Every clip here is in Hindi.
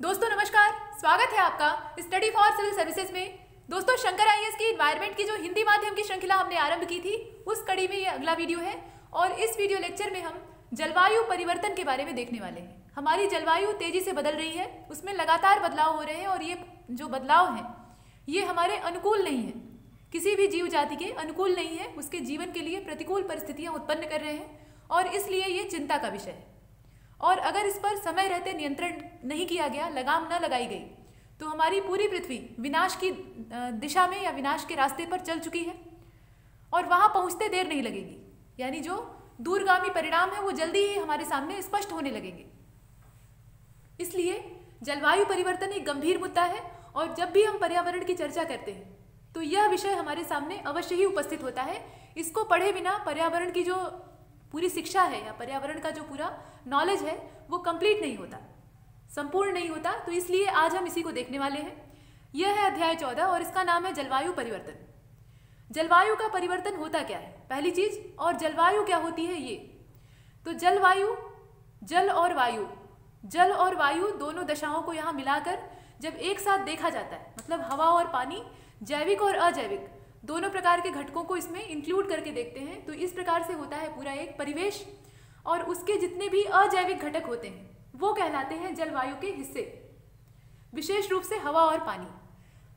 दोस्तों नमस्कार, स्वागत है आपका स्टडी फॉर सिविल सर्विसेज में। दोस्तों शंकर आईएएस की एनवायरनमेंट की जो हिंदी माध्यम की श्रृंखला हमने आरंभ की थी उस कड़ी में ये अगला वीडियो है और इस वीडियो लेक्चर में हम जलवायु परिवर्तन के बारे में देखने वाले हैं। हमारी जलवायु तेजी से बदल रही है, उसमें लगातार बदलाव हो रहे हैं और ये जो बदलाव हैं ये हमारे अनुकूल नहीं है, किसी भी जीव जाति के अनुकूल नहीं है, उसके जीवन के लिए प्रतिकूल परिस्थितियाँ उत्पन्न कर रहे हैं और इसलिए ये चिंता का विषय है। और अगर इस पर समय रहते नियंत्रण नहीं किया गया, लगाम न लगाई गई, तो हमारी पूरी पृथ्वी विनाश की दिशा में या विनाश के रास्ते पर चल चुकी है और वहाँ पहुँचते देर नहीं लगेगी। यानी जो दूरगामी परिणाम है वो जल्दी ही हमारे सामने स्पष्ट होने लगेंगे। इसलिए जलवायु परिवर्तन एक गंभीर मुद्दा है और जब भी हम पर्यावरण की चर्चा करते हैं तो यह विषय हमारे सामने अवश्य ही उपस्थित होता है। इसको पढ़े बिना पर्यावरण की जो पूरी शिक्षा है या पर्यावरण का जो पूरा नॉलेज है वो कंप्लीट नहीं होता, संपूर्ण नहीं होता। तो इसलिए आज हम इसी को देखने वाले हैं। यह है अध्याय 14 और इसका नाम है जलवायु परिवर्तन। जलवायु का परिवर्तन होता क्या है, पहली चीज, और जलवायु क्या होती है ये। तो जलवायु, जल और वायु दोनों दशाओं को यहाँ मिलाकर जब एक साथ देखा जाता है, मतलब हवा और पानी, जैविक और अजैविक दोनों प्रकार के घटकों को इसमें इंक्लूड करके देखते हैं, तो इस प्रकार से होता है पूरा एक परिवेश। और उसके जितने भी अजैविक घटक होते हैं वो कहलाते हैं जलवायु के हिस्से, विशेष रूप से हवा और पानी।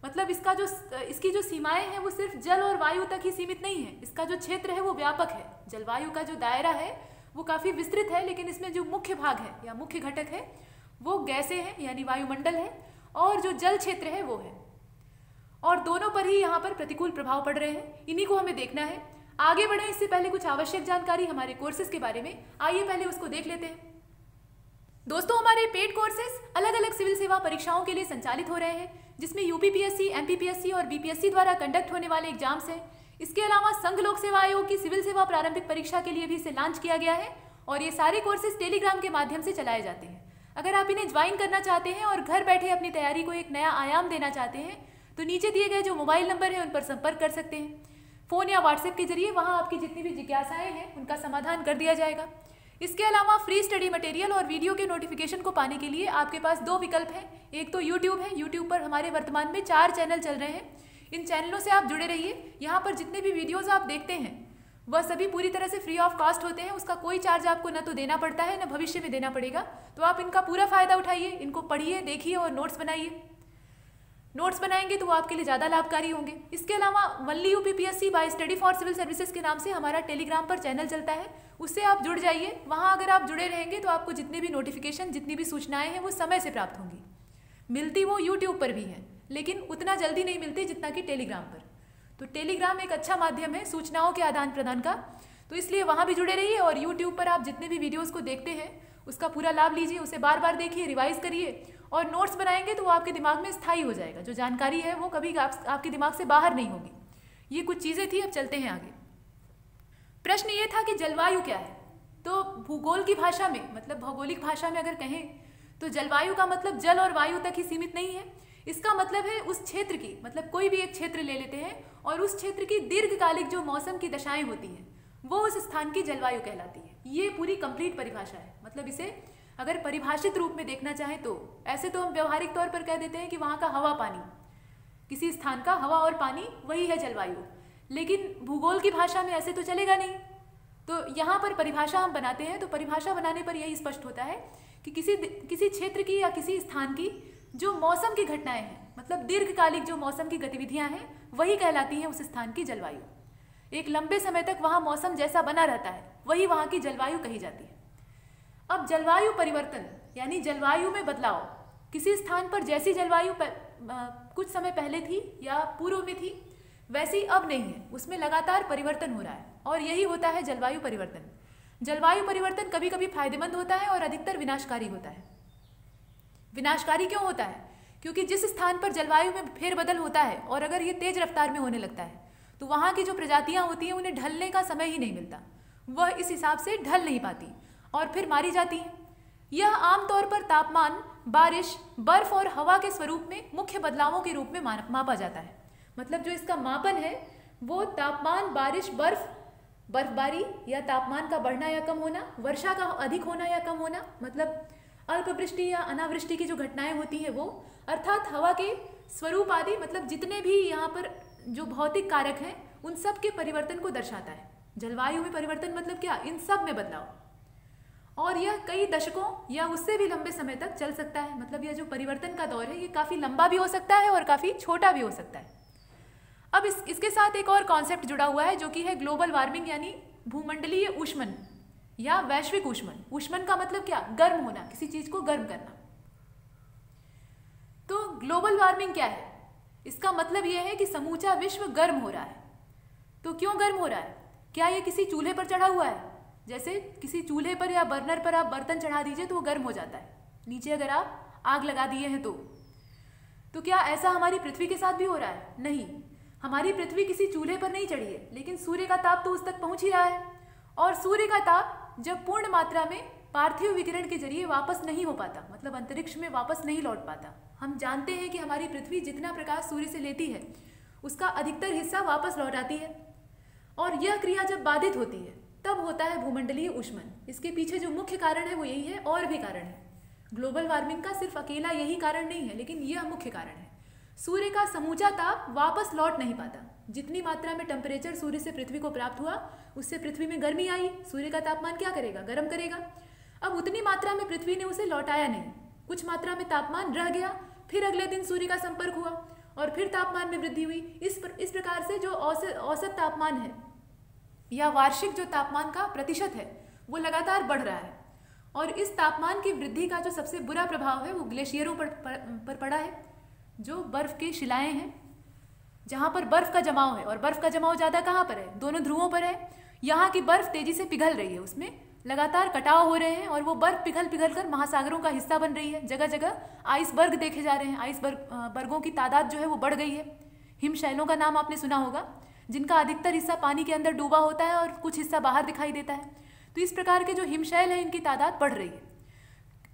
मतलब इसकी जो सीमाएं हैं वो सिर्फ जल और वायु तक ही सीमित नहीं है, इसका जो क्षेत्र है वो व्यापक है। जलवायु का जो दायरा है वो काफ़ी विस्तृत है, लेकिन इसमें जो मुख्य भाग है या मुख्य घटक है वो गैसें हैं यानी वायुमंडल है, और जो जल क्षेत्र है वो है। और दोनों पर ही यहाँ पर प्रतिकूल प्रभाव पड़ रहे हैं, इन्हीं को हमें देखना है। आगे बढ़े इससे पहले कुछ आवश्यक जानकारी हमारे कोर्सेज के बारे में, आइए पहले उसको देख लेते हैं। दोस्तों हमारे पेड कोर्सेज अलग अलग सिविल सेवा परीक्षाओं के लिए संचालित हो रहे हैं, जिसमें यूपीपीएससी, एमपीपीएससी और बीपीएससी द्वारा कंडक्ट होने वाले एग्जाम्स हैं। इसके अलावा संघ लोक सेवा आयोग की सिविल सेवा प्रारंभिक परीक्षा के लिए भी इसे लॉन्च किया गया है और ये सारे कोर्सेज टेलीग्राम के माध्यम से चलाए जाते हैं। अगर आप इन्हें ज्वाइन करना चाहते हैं और घर बैठे अपनी तैयारी को एक नया आयाम देना चाहते हैं तो नीचे दिए गए जो मोबाइल नंबर है उन पर संपर्क कर सकते हैं। फ़ोन या व्हाट्सएप के जरिए वहां आपकी जितनी भी जिज्ञासाएं हैं उनका समाधान कर दिया जाएगा। इसके अलावा फ्री स्टडी मटेरियल और वीडियो के नोटिफिकेशन को पाने के लिए आपके पास दो विकल्प हैं। एक तो यूट्यूब है, यूट्यूब पर हमारे वर्तमान में 4 चैनल चल रहे हैं। इन चैनलों से आप जुड़े रहिए। यहाँ पर जितने भी वीडियोज़ आप देखते हैं वह सभी पूरी तरह से फ्री ऑफ कॉस्ट होते हैं, उसका कोई चार्ज आपको न तो देना पड़ता है न भविष्य में देना पड़ेगा। तो आप इनका पूरा फ़ायदा उठाइए, इनको पढ़िए, देखिए और नोट्स बनाइए। नोट्स बनाएंगे तो वो आपके लिए ज़्यादा लाभकारी होंगे। इसके अलावा only UPPSC by study for civil services के नाम से हमारा टेलीग्राम पर चैनल चलता है, उससे आप जुड़ जाइए। वहाँ अगर आप जुड़े रहेंगे तो आपको जितने भी नोटिफिकेशन, जितनी भी सूचनाएं हैं वो समय से प्राप्त होंगी। मिलती वो यूट्यूब पर भी है, लेकिन उतना जल्दी नहीं मिलती जितना कि टेलीग्राम पर। तो टेलीग्राम एक अच्छा माध्यम है सूचनाओं के आदान प्रदान का, तो इसलिए वहाँ भी जुड़े रहिए। और यूट्यूब पर आप जितने भी वीडियोज़ को देखते हैं उसका पूरा लाभ लीजिए, उसे बार बार देखिए, रिवाइज करिए और नोट्स बनाएंगे तो वो आपके दिमाग में स्थायी हो जाएगा। जो जानकारी है वो कभी आपके दिमाग से बाहर नहीं होगी। ये कुछ चीज़ें थी, अब चलते हैं आगे। प्रश्न ये था कि जलवायु क्या है। तो भूगोल की भाषा में, मतलब भौगोलिक भाषा में अगर कहें तो जलवायु का मतलब जल और वायु तक ही सीमित नहीं है। इसका मतलब है उस क्षेत्र की, मतलब कोई भी एक क्षेत्र ले लेते हैं और उस क्षेत्र की दीर्घकालिक जो मौसम की दशाएं होती हैं वो उस स्थान की जलवायु कहलाती है। ये पूरी कंप्लीट परिभाषा है। मतलब इसे अगर परिभाषित रूप में देखना चाहें तो ऐसे तो हम व्यवहारिक तौर पर कह देते हैं कि वहाँ का हवा पानी, किसी स्थान का हवा और पानी वही है जलवायु, लेकिन भूगोल की भाषा में ऐसे तो चलेगा नहीं। तो यहाँ पर परिभाषा हम बनाते हैं तो परिभाषा बनाने पर यही स्पष्ट होता है कि किसी क्षेत्र की या किसी स्थान की जो मौसम की घटनाएं हैं, मतलब दीर्घकालिक जो मौसम की गतिविधियाँ हैं वही कहलाती हैं उस स्थान की जलवायु। एक लंबे समय तक वहाँ मौसम जैसा बना रहता है वही वहाँ की जलवायु कही जाती है। अब जलवायु परिवर्तन यानी जलवायु में बदलाव, किसी स्थान पर जैसी जलवायु कुछ समय पहले थी या पूर्व में थी वैसी अब नहीं है, उसमें लगातार परिवर्तन हो रहा है और यही होता है जलवायु परिवर्तन। जलवायु परिवर्तन कभी कभी फायदेमंद होता है और अधिकतर विनाशकारी होता है। विनाशकारी क्यों होता है? क्योंकि जिस स्थान पर जलवायु में फेरबदल होता है और अगर ये तेज रफ्तार में होने लगता है तो वहाँ की जो प्रजातियाँ होती हैं उन्हें ढलने का समय ही नहीं मिलता, वह इस हिसाब से ढल नहीं पाती और फिर मारी जाती हैं। यह आमतौर पर तापमान, बारिश, बर्फ और हवा के स्वरूप में मुख्य बदलावों के रूप में मापा जाता है। मतलब जो इसका मापन है वो तापमान, बारिश, बर्फबारी या तापमान का बढ़ना या कम होना, वर्षा का अधिक होना या कम होना, मतलब अल्पवृष्टि या अनावृष्टि की जो घटनाएं होती हैं वो, अर्थात हवा के स्वरूप आदि, मतलब जितने भी यहाँ पर जो भौतिक कारक हैं उन सब के परिवर्तन को दर्शाता है। जलवायु में परिवर्तन मतलब क्या, इन सब में बदलाव। और यह कई दशकों या उससे भी लंबे समय तक चल सकता है। मतलब यह जो परिवर्तन का दौर है ये काफ़ी लंबा भी हो सकता है और काफ़ी छोटा भी हो सकता है। अब इसके साथ एक और कॉन्सेप्ट जुड़ा हुआ है जो कि है ग्लोबल वार्मिंग, यानी भूमंडलीय ऊष्मन या वैश्विक ऊष्मन। ऊष्मन का मतलब क्या, गर्म होना, किसी चीज को गर्म करना। तो ग्लोबल वार्मिंग क्या है, इसका मतलब यह है कि समूचा विश्व गर्म हो रहा है। तो क्यों गर्म हो रहा है, क्या ये किसी चूल्हे पर चढ़ा हुआ है? जैसे किसी चूल्हे पर या बर्नर पर आप बर्तन चढ़ा दीजिए तो वो गर्म हो जाता है, नीचे अगर आप आग लगा दिए हैं तो क्या ऐसा हमारी पृथ्वी के साथ भी हो रहा है? नहीं, हमारी पृथ्वी किसी चूल्हे पर नहीं चढ़ी है, लेकिन सूर्य का ताप तो उस तक पहुंच ही रहा है। और सूर्य का ताप जब पूर्ण मात्रा में पार्थिव विकिरण के जरिए वापस नहीं हो पाता, मतलब अंतरिक्ष में वापस नहीं लौट पाता। हम जानते हैं कि हमारी पृथ्वी जितना प्रकाश सूर्य से लेती है उसका अधिकतर हिस्सा वापस लौट आती है, और यह क्रिया जब बाधित होती है तब होता है भूमंडलीय ऊष्मन। इसके पीछे जो मुख्य कारण है वो यही है, और भी कारण है। ग्लोबल वार्मिंग का सिर्फ अकेला यही कारण नहीं है, लेकिन यह मुख्य कारण है। सूर्य का समूचा ताप वापस लौट नहीं पाता। जितनी मात्रा में टेम्परेचर सूर्य से पृथ्वी को प्राप्त हुआ उससे पृथ्वी में गर्मी आई, सूर्य का तापमान क्या करेगा, गर्म करेगा। अब उतनी मात्रा में पृथ्वी ने उसे लौटाया नहीं, कुछ मात्रा में तापमान रह गया, फिर अगले दिन सूर्य का संपर्क हुआ और फिर तापमान में वृद्धि हुई। इस प्रकार से जो औसत तापमान है या वार्षिक जो तापमान का प्रतिशत है वो लगातार बढ़ रहा है। और इस तापमान की वृद्धि का जो सबसे बुरा प्रभाव है वो ग्लेशियरों पर पड़ा है, जो बर्फ की शिलाएं हैं, जहाँ पर बर्फ का जमाव है। और बर्फ का जमाव ज़्यादा कहाँ पर है, दोनों ध्रुवों पर है। यहाँ की बर्फ तेजी से पिघल रही है, उसमें लगातार कटाव हो रहे हैं और वो बर्फ पिघल कर महासागरों का हिस्सा बन रही है। जगह जगह आइसबर्ग देखे जा रहे हैं, आइसबर्गों की तादाद जो है वो बढ़ गई है। हिमशैलों का नाम आपने सुना होगा, जिनका अधिकतर हिस्सा पानी के अंदर डूबा होता है और कुछ हिस्सा बाहर दिखाई देता है। तो इस प्रकार के जो हिमशैल है इनकी तादाद बढ़ रही है।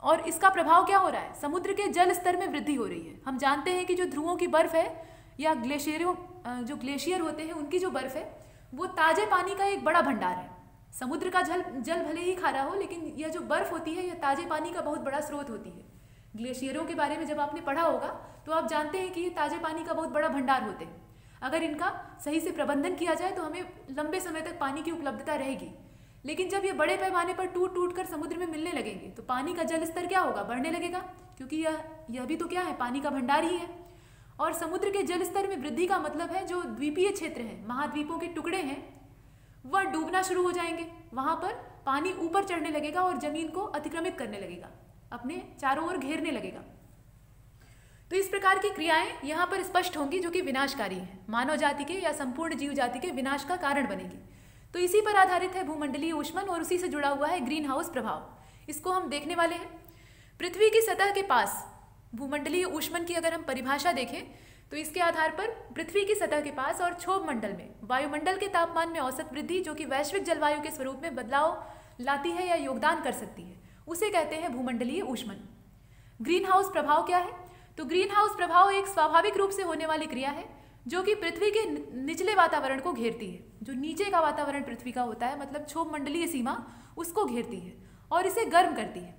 और इसका प्रभाव क्या हो रहा है, समुद्र के जल स्तर में वृद्धि हो रही है। हम जानते हैं कि जो ध्रुवों की बर्फ है या जो ग्लेशियर होते हैं उनकी जो बर्फ है वो ताजे पानी का एक बड़ा भंडार है। समुद्र का जल भले ही खारा हो, लेकिन यह जो बर्फ होती है यह ताजे पानी का बहुत बड़ा स्रोत होती है। ग्लेशियरों के बारे में जब आपने पढ़ा होगा तो आप जानते हैं कि ये ताजे पानी का बहुत बड़ा भंडार होते हैं। अगर इनका सही से प्रबंधन किया जाए तो हमें लंबे समय तक पानी की उपलब्धता रहेगी। लेकिन जब ये बड़े पैमाने पर टूट कर समुद्र में मिलने लगेंगे तो पानी का जल स्तर क्या होगा, बढ़ने लगेगा, क्योंकि यह भी तो क्या है, पानी का भंडार ही है। और समुद्र के जल स्तर में वृद्धि का मतलब है जो द्वीपीय क्षेत्र है, महाद्वीपों के टुकड़े हैं, वह डूबना शुरू हो जाएंगे। वहां पर पानी ऊपर चढ़ने लगेगा और जमीन को अतिक्रमित करने लगेगा, अपने चारों ओर घेरने लगेगा। तो इस प्रकार की क्रियाएं यहाँ पर स्पष्ट होंगी जो कि विनाशकारी हैं, मानव जाति के या संपूर्ण जीव जाति के विनाश का कारण बनेगी। तो इसी पर आधारित है भूमंडलीय ऊष्मन और उसी से जुड़ा हुआ है ग्रीन हाउस प्रभाव। इसको हम देखने वाले हैं। पृथ्वी की सतह के पास भूमंडलीय ऊष्मन की अगर हम परिभाषा देखें तो इसके आधार पर पृथ्वी की सतह के पास और क्षोभ मंडल में वायुमंडल के तापमान में औसत वृद्धि जो कि वैश्विक जलवायु के स्वरूप में बदलाव लाती है या योगदान कर सकती है, उसे कहते हैं भूमंडलीय ऊष्मन। ग्रीन हाउस प्रभाव क्या है? तो ग्रीन हाउस प्रभाव एक स्वाभाविक रूप से होने वाली क्रिया है जो कि पृथ्वी के निचले वातावरण को घेरती है। जो नीचे का वातावरण पृथ्वी का होता है, मतलब क्षोभ मंडलीय सीमा, उसको घेरती है और इसे गर्म करती है,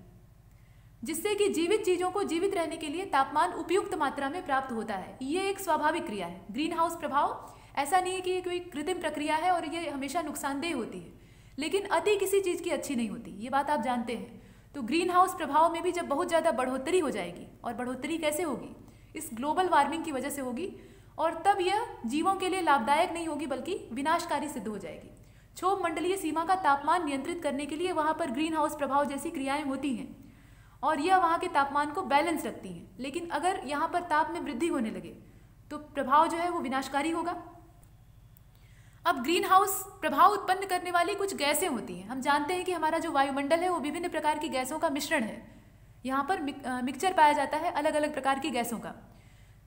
जिससे कि जीवित चीजों को जीवित रहने के लिए तापमान उपयुक्त मात्रा में प्राप्त होता है। ये एक स्वाभाविक क्रिया है। ग्रीन हाउस प्रभाव ऐसा नहीं है कि ये कोई कृत्रिम प्रक्रिया है और ये हमेशा नुकसानदेह होती है, लेकिन अति किसी चीज की अच्छी नहीं होती, ये बात आप जानते हैं। तो ग्रीन हाउस प्रभाव में भी जब बहुत ज़्यादा बढ़ोतरी हो जाएगी, और बढ़ोतरी कैसे होगी, इस ग्लोबल वार्मिंग की वजह से होगी, और तब यह जीवों के लिए लाभदायक नहीं होगी बल्कि विनाशकारी सिद्ध हो जाएगी। क्षोभ मंडलीय सीमा का तापमान नियंत्रित करने के लिए वहाँ पर ग्रीन हाउस प्रभाव जैसी क्रियाएं होती हैं और यह वहाँ के तापमान को बैलेंस रखती हैं। लेकिन अगर यहाँ पर ताप में वृद्धि होने लगे तो प्रभाव जो है वो विनाशकारी होगा। अब ग्रीन हाउस प्रभाव उत्पन्न करने वाली कुछ गैसें होती हैं। हम जानते हैं कि हमारा जो वायुमंडल है वो विभिन्न प्रकार की गैसों का मिश्रण है। यहाँ पर मिक्सचर पाया जाता है अलग अलग प्रकार की गैसों का।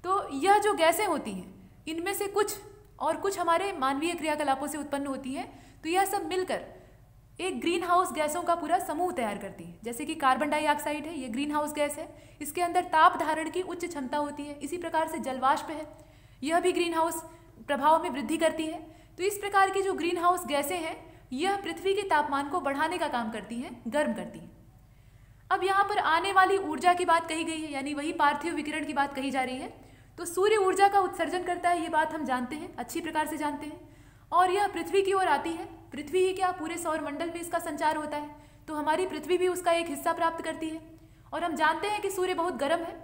तो यह जो गैसें होती हैं इनमें से कुछ हमारे मानवीय क्रियाकलापों से उत्पन्न होती हैं। तो यह सब मिलकर एक ग्रीन हाउस गैसों का पूरा समूह तैयार करती है। जैसे कि कार्बन डाइऑक्साइड है, ये ग्रीन हाउस गैस है, इसके अंदर ताप धारण की उच्च क्षमता होती है। इसी प्रकार से जलवाष्प है, यह भी ग्रीन हाउस प्रभाव में वृद्धि करती है। तो इस प्रकार की जो ग्रीन हाउस गैसें हैं यह पृथ्वी के तापमान को बढ़ाने का काम करती हैं, गर्म करती हैं। अब यहाँ पर आने वाली ऊर्जा की बात कही गई है, यानी वही पार्थिव विकिरण की बात कही जा रही है। तो सूर्य ऊर्जा का उत्सर्जन करता है, ये बात हम जानते हैं, अच्छी प्रकार से जानते हैं, और यह पृथ्वी की ओर आती है। पृथ्वी ही क्या, पूरे सौर मंडल में इसका संचार होता है, तो हमारी पृथ्वी भी उसका एक हिस्सा प्राप्त करती है। और हम जानते हैं कि सूर्य बहुत गर्म है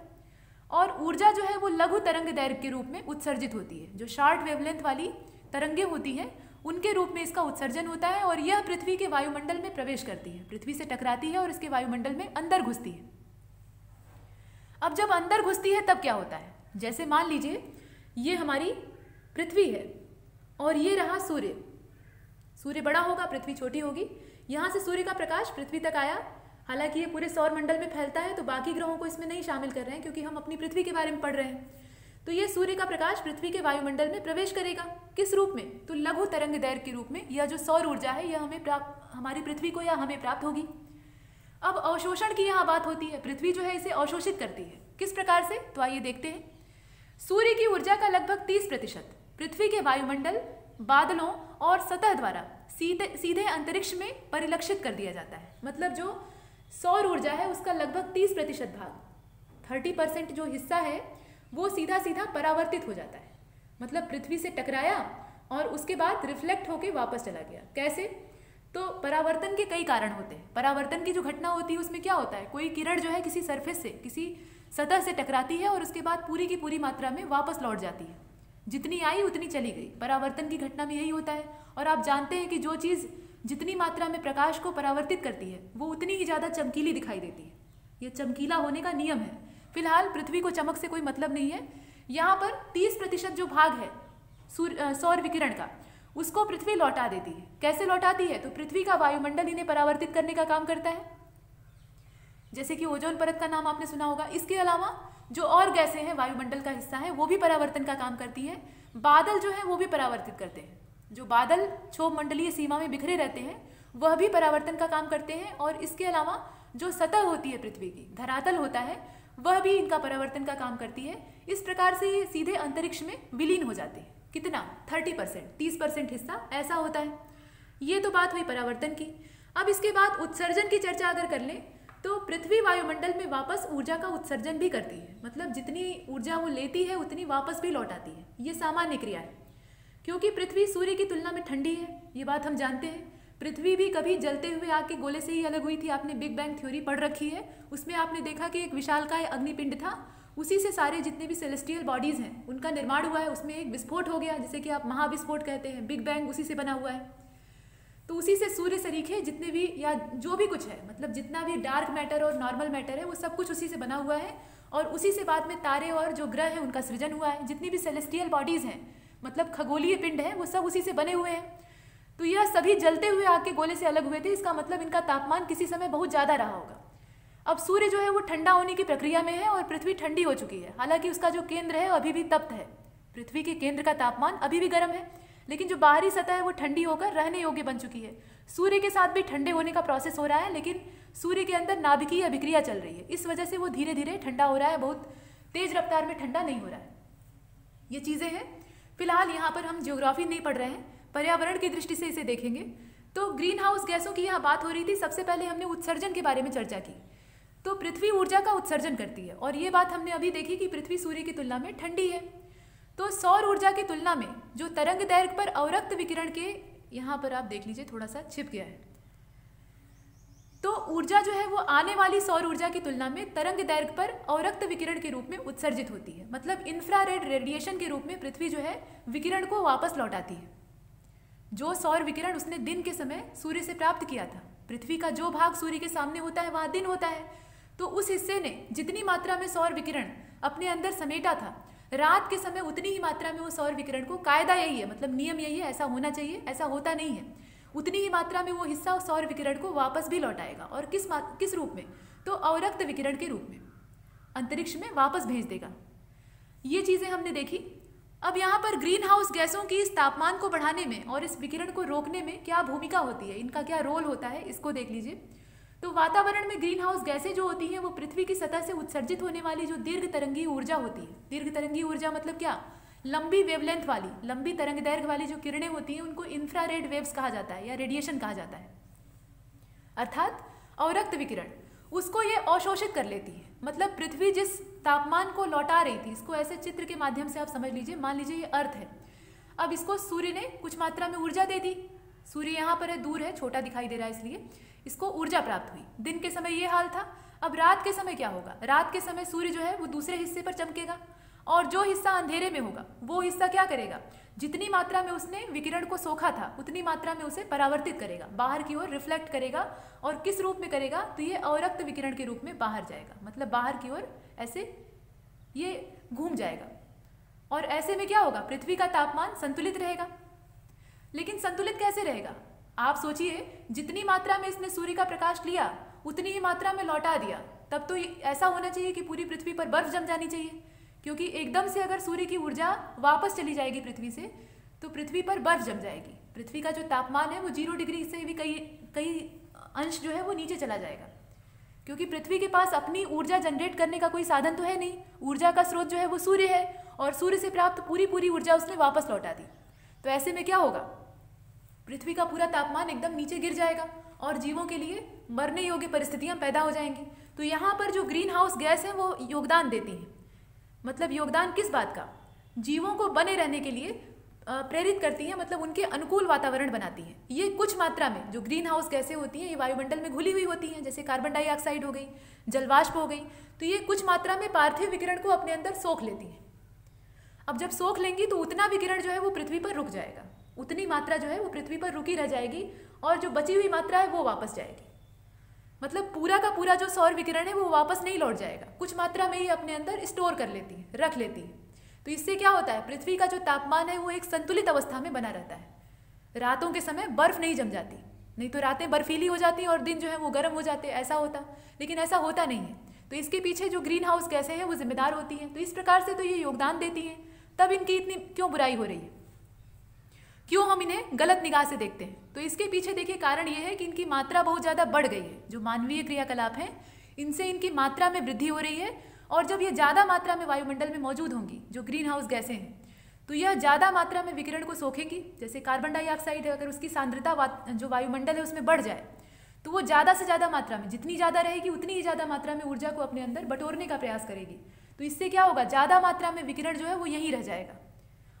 और ऊर्जा जो है वो लघु तरंग दैर्घ्य के रूप में उत्सर्जित होती है। जो शॉर्ट वेवलेंथ वाली तरंगें होती हैं उनके रूप में इसका उत्सर्जन होता है और यह पृथ्वी के वायुमंडल में प्रवेश करती है, पृथ्वी से टकराती है और इसके वायुमंडल में अंदर घुसती है। अब जब अंदर घुसती है तब क्या होता है, जैसे मान लीजिए ये हमारी पृथ्वी है और ये रहा सूर्य। सूर्य बड़ा होगा, पृथ्वी छोटी होगी। यहाँ से सूर्य का प्रकाश पृथ्वी तक आया, हालांकि ये पूरे सौर मंडल में फैलता है तो बाकी ग्रहों को इसमें नहीं शामिल कर रहे हैं क्योंकि हम अपनी पृथ्वी के बारे में पढ़ रहे हैं। तो ये सूर्य का प्रकाश पृथ्वी के वायुमंडल में प्रवेश करेगा, किस रूप में, तो लघु तरंग दैर्घ्य के रूप में। यह जो सौर ऊर्जा है यह हमें हमारी पृथ्वी को या हमें प्राप्त होगी। अब अवशोषण की यहाँ बात होती है, पृथ्वी जो है इसे अवशोषित करती है, किस प्रकार से, तो आइए देखते हैं। सूर्य की ऊर्जा का लगभग 30% पृथ्वी के वायुमंडल, बादलों और सतह द्वारा सीधे अंतरिक्ष में परिलक्षित कर दिया जाता है। मतलब जो सौर ऊर्जा है उसका लगभग 30% भाग, 30% जो हिस्सा है वो सीधा सीधा परावर्तित हो जाता है। मतलब पृथ्वी से टकराया और उसके बाद रिफ्लेक्ट होके वापस चला गया। कैसे, तो परावर्तन के कई कारण होते हैं। परावर्तन की जो घटना होती है उसमें क्या होता है, कोई किरण जो है किसी सरफेस से, किसी सतह से टकराती है और उसके बाद पूरी की पूरी मात्रा में वापस लौट जाती है, जितनी आई उतनी चली गई। परावर्तन की घटना में यही होता है। और आप जानते हैं कि जो चीज़ जितनी मात्रा में प्रकाश को परावर्तित करती है वो उतनी ही ज़्यादा चमकीली दिखाई देती है। ये चमकीला होने का नियम है। फिलहाल पृथ्वी को चमक से कोई मतलब नहीं है। यहाँ पर 30% जो भाग है सौर विकिरण का, उसको पृथ्वी लौटा देती है। कैसे लौटाती है, तो पृथ्वी का वायुमंडल इन्हें परावर्तित करने का काम करता है, जैसे कि ओजोन परत का नाम आपने सुना होगा। इसके अलावा जो और गैसें हैं वायुमंडल का हिस्सा है वो भी परावर्तन का काम करती है। बादल जो है वो भी परावर्तित करते हैं। जो बादल क्षोभ मंडलीय सीमा में बिखरे रहते हैं वह भी परावर्तन का काम करते हैं। और इसके अलावा जो सतह होती है पृथ्वी की, धरातल होता है, वह भी इनका परावर्तन का काम करती है। इस प्रकार से ये सीधे अंतरिक्ष में विलीन हो जाते हैं। कितना, 30%, 30% हिस्सा ऐसा होता है। ये तो बात हुई परावर्तन की। अब इसके बाद उत्सर्जन की चर्चा अगर कर लें तो पृथ्वी वायुमंडल में वापस ऊर्जा का उत्सर्जन भी करती है। मतलब जितनी ऊर्जा वो लेती है उतनी वापस भी लौटाती है। ये सामान्य क्रिया है, क्योंकि पृथ्वी सूर्य की तुलना में ठंडी है, ये बात हम जानते हैं। पृथ्वी भी कभी जलते हुए आग के गोले से ही अलग हुई थी। आपने बिग बैंग थ्योरी पढ़ रखी है, उसमें आपने देखा कि एक विशालकाय अग्निपिंड था, उसी से सारे जितने भी सेलेस्टियल बॉडीज़ हैं उनका निर्माण हुआ है। उसमें एक विस्फोट हो गया, जिसे कि आप महाविस्फोट कहते हैं। बिग बैंग उसी से बना हुआ है। तो उसी से सूर्य सरीखे जितने भी या जो भी कुछ है, मतलब जितना भी डार्क मैटर और नॉर्मल मैटर है वो सब कुछ उसी से बना हुआ है। और उसी से बाद में तारे और जो ग्रह हैं उनका सृजन हुआ है। जितनी भी सेलेस्टियल बॉडीज़ हैं, मतलब खगोलीय पिंड है, वो सब उसी से बने हुए हैं। तो यह सभी जलते हुए आग के गोले से अलग हुए थे। इसका मतलब इनका तापमान किसी समय बहुत ज़्यादा रहा होगा। अब सूर्य जो है वो ठंडा होने की प्रक्रिया में है और पृथ्वी ठंडी हो चुकी है। हालांकि उसका जो केंद्र है अभी भी तप्त है। पृथ्वी के केंद्र का तापमान अभी भी गर्म है, लेकिन जो बाहरी सतह है वो ठंडी होकर रहने योग्य बन चुकी है। सूर्य के साथ भी ठंडे होने का प्रोसेस हो रहा है, लेकिन सूर्य के अंदर नाभिकीय अभिक्रिया चल रही है। इस वजह से वो धीरे धीरे ठंडा हो रहा है, बहुत तेज रफ्तार में ठंडा नहीं हो रहा है। ये चीज़ें हैं। फिलहाल यहाँ पर हम ज्योग्राफी नहीं पढ़ रहे हैं, पर्यावरण की दृष्टि से इसे देखेंगे। तो ग्रीन हाउस गैसों की यहाँ बात हो रही थी। सबसे पहले हमने उत्सर्जन के बारे में चर्चा की। तो पृथ्वी ऊर्जा का उत्सर्जन करती है और ये बात हमने अभी देखी कि पृथ्वी सूर्य की तुलना में ठंडी है। तो सौर ऊर्जा की तुलना में जो तरंग दैर्घ्य पर अवरक्त विकिरण के, यहाँ पर आप देख लीजिए थोड़ा सा छिप गया है, तो ऊर्जा जो है वो आने वाली सौर ऊर्जा की तुलना में तरंग दैर्घ्य पर अवरक्त विकिरण के रूप में उत्सर्जित होती है। मतलब इंफ्रारेड रेडिएशन के रूप में पृथ्वी जो है विकिरण को वापस लौटाती है। जो सौर विकिरण उसने दिन के समय सूर्य से प्राप्त किया था, पृथ्वी का जो भाग सूर्य के सामने होता है वहाँ दिन होता है, तो उस हिस्से ने जितनी मात्रा में सौर विकिरण अपने अंदर समेटा था, रात के समय उतनी ही मात्रा में वो सौर विकिरण को, कायदा यही है, मतलब नियम यही है, ऐसा होना चाहिए, ऐसा होता नहीं है, उतनी ही मात्रा में वो हिस्सा सौर विकिरण को वापस भी लौटाएगा। और किस रूप में, तो अवरक्त विकिरण के रूप में अंतरिक्ष में वापस भेज देगा। ये चीज़ें हमने देखी। अब यहाँ पर ग्रीन हाउस गैसों की इस तापमान को बढ़ाने में और इस विकिरण को रोकने में क्या भूमिका होती है, इनका क्या रोल होता है, इसको देख लीजिए। तो वातावरण में ग्रीन हाउस गैसें जो होती हैं वो पृथ्वी की सतह से उत्सर्जित होने वाली जो दीर्घ तरंगी ऊर्जा होती है, दीर्घ तरंगी ऊर्जा मतलब क्या, लंबी वेवलेंथ वाली, लंबी तरंग दैर्घ्य वाली जो किरणें होती हैं उनको इंफ्रारेड वेव्स कहा जाता है या रेडिएशन कहा जाता है। अर्थात अवरक्त विकिरण, उसको ये अवशोषित कर लेती है। मतलब पृथ्वी जिस तापमान को लौटा रही थी, इसको ऐसे चित्र के माध्यम से आप समझ लीजिए। मान लीजिए ये अर्थ है, अब इसको सूर्य ने कुछ मात्रा में ऊर्जा दे दी। सूर्य यहाँ पर है, दूर है, छोटा दिखाई दे रहा है, इसलिए इसको ऊर्जा प्राप्त हुई। दिन के समय ये हाल था। अब रात के समय क्या होगा? रात के समय सूर्य जो है वो दूसरे हिस्से पर चमकेगा, और जो हिस्सा अंधेरे में होगा वो हिस्सा क्या करेगा? जितनी मात्रा में उसने विकिरण को सोखा था उतनी मात्रा में उसे परावर्तित करेगा, बाहर की ओर रिफ्लेक्ट करेगा। और किस रूप में करेगा? तो ये अवरक्त विकिरण के रूप में बाहर जाएगा, मतलब बाहर की ओर ऐसे ये घूम जाएगा। और ऐसे में क्या होगा? पृथ्वी का तापमान संतुलित रहेगा। लेकिन संतुलित कैसे रहेगा? आप सोचिए, जितनी मात्रा में इसने सूर्य का प्रकाश लिया उतनी ही मात्रा में लौटा दिया, तब तो ऐसा होना चाहिए कि पूरी पृथ्वी पर बर्फ जम जानी चाहिए, क्योंकि एकदम से अगर सूर्य की ऊर्जा वापस चली जाएगी पृथ्वी से तो पृथ्वी पर बर्फ जम जाएगी। पृथ्वी का जो तापमान है वो 0 डिग्री से भी कई अंश जो है वो नीचे चला जाएगा, क्योंकि पृथ्वी के पास अपनी ऊर्जा जनरेट करने का कोई साधन तो है नहीं। ऊर्जा का स्रोत जो है वो सूर्य है, और सूर्य से प्राप्त पूरी ऊर्जा उसने वापस लौटा दी। तो ऐसे में क्या होगा? पृथ्वी का पूरा तापमान एकदम नीचे गिर जाएगा और जीवों के लिए मरने योग्य परिस्थितियां पैदा हो जाएंगी। तो यहाँ पर जो ग्रीन हाउस गैस है वो योगदान देती है। मतलब योगदान किस बात का? जीवों को बने रहने के लिए प्रेरित करती है, मतलब उनके अनुकूल वातावरण बनाती है। ये कुछ मात्रा में जो ग्रीन हाउस गैसें होती हैं ये वायुमंडल में घुली हुई होती हैं, जैसे कार्बन डाइऑक्साइड हो गई, जलवाष्प हो गई। तो ये कुछ मात्रा में पार्थिव विकिरण को अपने अंदर सोख लेती हैं। अब जब सोख लेंगी तो उतना विकिरण जो है वो पृथ्वी पर रुक जाएगा, उतनी मात्रा जो है वो पृथ्वी पर रुकी रह जाएगी, और जो बची हुई मात्रा है वो वापस जाएगी। मतलब पूरा का पूरा जो सौर विकिरण है वो वापस नहीं लौट जाएगा, कुछ मात्रा में ही अपने अंदर स्टोर कर लेती है, रख लेती है। तो इससे क्या होता है? पृथ्वी का जो तापमान है वो एक संतुलित अवस्था में बना रहता है। रातों के समय बर्फ नहीं जम जाती, नहीं तो रातें बर्फीली हो जाती और दिन जो है वो गर्म हो जाते, ऐसा होता। लेकिन ऐसा होता नहीं है। तो इसके पीछे जो ग्रीन हाउस गैसें हैं वो जिम्मेदार होती हैं। तो इस प्रकार से तो ये योगदान देती हैं, तब इनकी इतनी क्यों बुराई हो रही है, क्यों हम इन्हें गलत निगाह से देखते हैं? तो इसके पीछे देखिए कारण ये है कि इनकी मात्रा बहुत ज़्यादा बढ़ गई है। जो मानवीय क्रियाकलाप हैं इनसे इनकी मात्रा में वृद्धि हो रही है, और जब ये ज़्यादा मात्रा में वायुमंडल में मौजूद होंगी जो ग्रीन हाउस गैसें हैं, तो यह ज़्यादा मात्रा में विकिरण को सोखेंगी। जैसे कार्बन डाइऑक्साइड है, अगर उसकी सांद्रता जो वायुमंडल है उसमें बढ़ जाए तो वो ज़्यादा से ज़्यादा मात्रा में, जितनी ज़्यादा रहेगी उतनी ही ज़्यादा मात्रा में ऊर्जा को अपने अंदर बटोरने का प्रयास करेगी। तो इससे क्या होगा? ज़्यादा मात्रा में विकिरण जो है वो यहीं रह जाएगा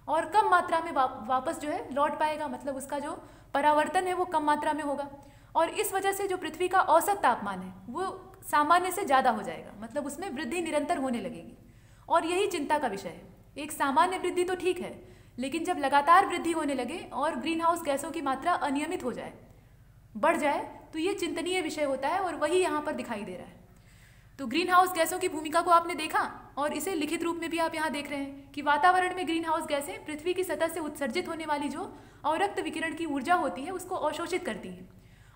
और कम मात्रा में वापस जो है लौट पाएगा। मतलब उसका जो परावर्तन है वो कम मात्रा में होगा, और इस वजह से जो पृथ्वी का औसत तापमान है वो सामान्य से ज़्यादा हो जाएगा। मतलब उसमें वृद्धि निरंतर होने लगेगी, और यही चिंता का विषय है। एक सामान्य वृद्धि तो ठीक है, लेकिन जब लगातार वृद्धि होने लगे और ग्रीन हाउस गैसों की मात्रा अनियमित हो जाए, बढ़ जाए, तो ये चिंतनीय विषय होता है, और वही यहाँ पर दिखाई दे रहा है। तो ग्रीन हाउस गैसों की भूमिका को आपने देखा, और इसे लिखित रूप में भी आप यहाँ देख रहे हैं कि वातावरण में ग्रीन हाउस गैसें पृथ्वी की सतह से उत्सर्जित होने वाली जो अवरक्त विकिरण की ऊर्जा होती है उसको अवशोषित करती हैं,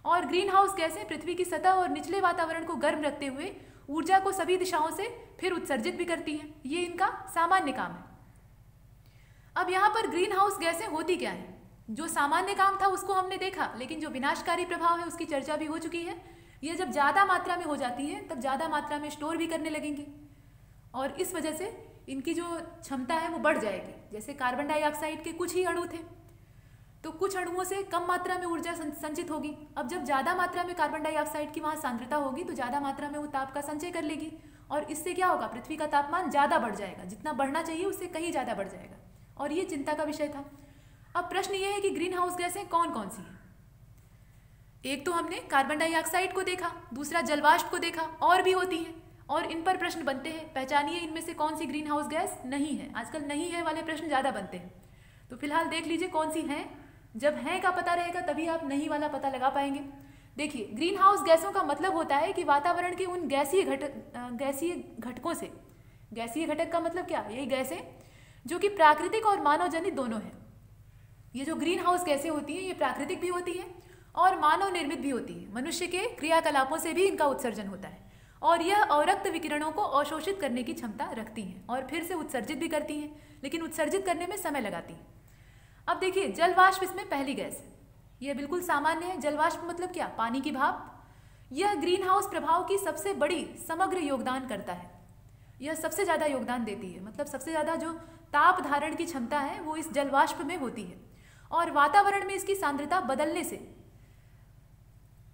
और ग्रीन हाउस गैसें पृथ्वी की सतह और निचले वातावरण को गर्म रखते हुए ऊर्जा को सभी दिशाओं से फिर उत्सर्जित भी करती हैं। ये इनका सामान्य काम है। अब यहाँ पर ग्रीन हाउस गैसें होती क्या हैं? जो सामान्य काम था उसको हमने देखा, लेकिन जो विनाशकारी प्रभाव है उसकी चर्चा भी हो चुकी है। ये जब ज़्यादा मात्रा में हो जाती है तब ज़्यादा मात्रा में स्टोर भी करने लगेंगी, और इस वजह से इनकी जो क्षमता है वो बढ़ जाएगी। जैसे कार्बन डाइऑक्साइड के कुछ ही अणु थे, तो कुछ अणुओं से कम मात्रा में ऊर्जा संचित होगी। अब जब ज़्यादा मात्रा में कार्बन डाइऑक्साइड की वहाँ सांद्रता होगी तो ज़्यादा मात्रा में वो ताप का संचय कर लेगी, और इससे क्या होगा? पृथ्वी का तापमान ज़्यादा बढ़ जाएगा, जितना बढ़ना चाहिए उससे कहीं ज़्यादा बढ़ जाएगा, और ये चिंता का विषय था। अब प्रश्न ये है कि ग्रीन हाउस गैसें कौन कौन सी हैं? एक तो हमने कार्बन डाइऑक्साइड को देखा, दूसरा जलवाष्प को देखा, और भी होती हैं, और इन पर प्रश्न बनते हैं। पहचानिए इनमें से कौन सी ग्रीन हाउस गैस नहीं है। आजकल नहीं है वाले प्रश्न ज़्यादा बनते हैं, तो फिलहाल देख लीजिए कौन सी हैं। जब हैं का पता रहेगा तभी आप नहीं वाला पता लगा पाएंगे। देखिए, ग्रीन हाउस गैसों का मतलब होता है कि वातावरण के उन गैसीय घटकों से, गैसीय घटक का मतलब क्या? यही गैसें जो कि प्राकृतिक और मानव जनित दोनों हैं। ये जो ग्रीन हाउस गैसें होती हैं ये प्राकृतिक भी होती हैं और मानव निर्मित भी होती है। मनुष्य के क्रियाकलापों से भी इनका उत्सर्जन होता है, और यह अवरक्त विकिरणों को अवशोषित करने की क्षमता रखती हैं और फिर से उत्सर्जित भी करती हैं, लेकिन उत्सर्जित करने में समय लगाती हैं। अब देखिए, जलवाष्प इसमें पहली गैस है। यह बिल्कुल सामान्य है। जलवाष्प मतलब क्या? पानी की भाप। यह ग्रीन हाउस प्रभाव की सबसे बड़ी समग्र योगदान करता है। यह सबसे ज़्यादा योगदान देती है, मतलब सबसे ज़्यादा जो ताप धारण की क्षमता है वो इस जलवाष्प में होती है, और वातावरण में इसकी सांद्रता बदलने से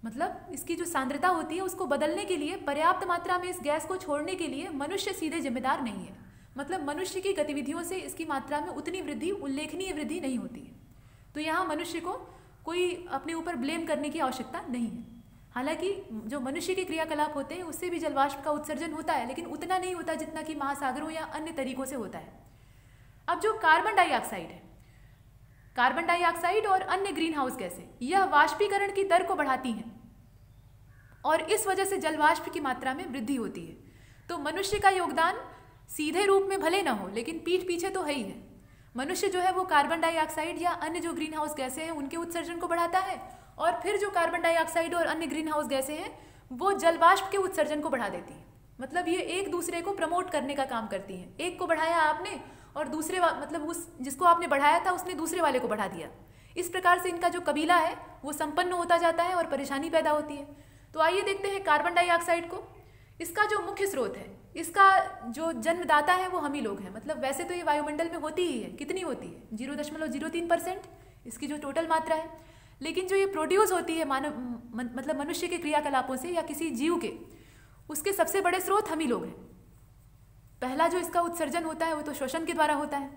मतलब इसकी जो सांद्रता होती है उसको बदलने के लिए पर्याप्त मात्रा में इस गैस को छोड़ने के लिए मनुष्य सीधे जिम्मेदार नहीं है। मतलब मनुष्य की गतिविधियों से इसकी मात्रा में उतनी वृद्धि, उल्लेखनीय वृद्धि नहीं होती है। तो यहाँ मनुष्य को कोई अपने ऊपर ब्लेम करने की आवश्यकता नहीं है। हालांकि जो मनुष्य के क्रियाकलाप होते हैं उससे भी जलवाष्प का उत्सर्जन होता है, लेकिन उतना नहीं होता जितना कि महासागरों या अन्य तरीकों से होता है। अब जो कार्बन डाइऑक्साइड है, कार्बन डाइऑक्साइड और अन्य ग्रीन हाउस गैसें, यह वाष्पीकरण की दर को बढ़ाती हैं और इस वजह से जलवाष्प की मात्रा में वृद्धि होती है। तो मनुष्य का योगदान सीधे रूप में भले ना हो, लेकिन पीठ पीछे तो है ही है। मनुष्य जो है वो कार्बन डाइऑक्साइड या अन्य जो ग्रीन हाउस गैसें हैं उनके उत्सर्जन को बढ़ाता है, और फिर जो कार्बन डाइऑक्साइड और अन्य ग्रीन हाउस गैसें हैं वो जलवाष्प के उत्सर्जन को बढ़ा देती हैं। मतलब ये एक दूसरे को प्रमोट करने का काम करती हैं। एक को बढ़ाया आपने और दूसरे मतलब उस जिसको आपने बढ़ाया था उसने दूसरे वाले को बढ़ा दिया। इस प्रकार से इनका जो कबीला है वो संपन्न होता जाता है और परेशानी पैदा होती है। तो आइए देखते हैं कार्बन डाइऑक्साइड को। इसका जो मुख्य स्रोत है, इसका जो जन्मदाता है वो हम ही लोग हैं। मतलब वैसे तो ये वायुमंडल में होती ही है, कितनी होती है 0.03% इसकी जो टोटल मात्रा है, लेकिन जो ये प्रोड्यूस होती है मानव मतलब मनुष्य के क्रियाकलापों से या किसी जीव के, उसके सबसे बड़े स्रोत हम ही लोग हैं। पहला जो इसका उत्सर्जन होता है वो तो श्वसन के द्वारा होता है।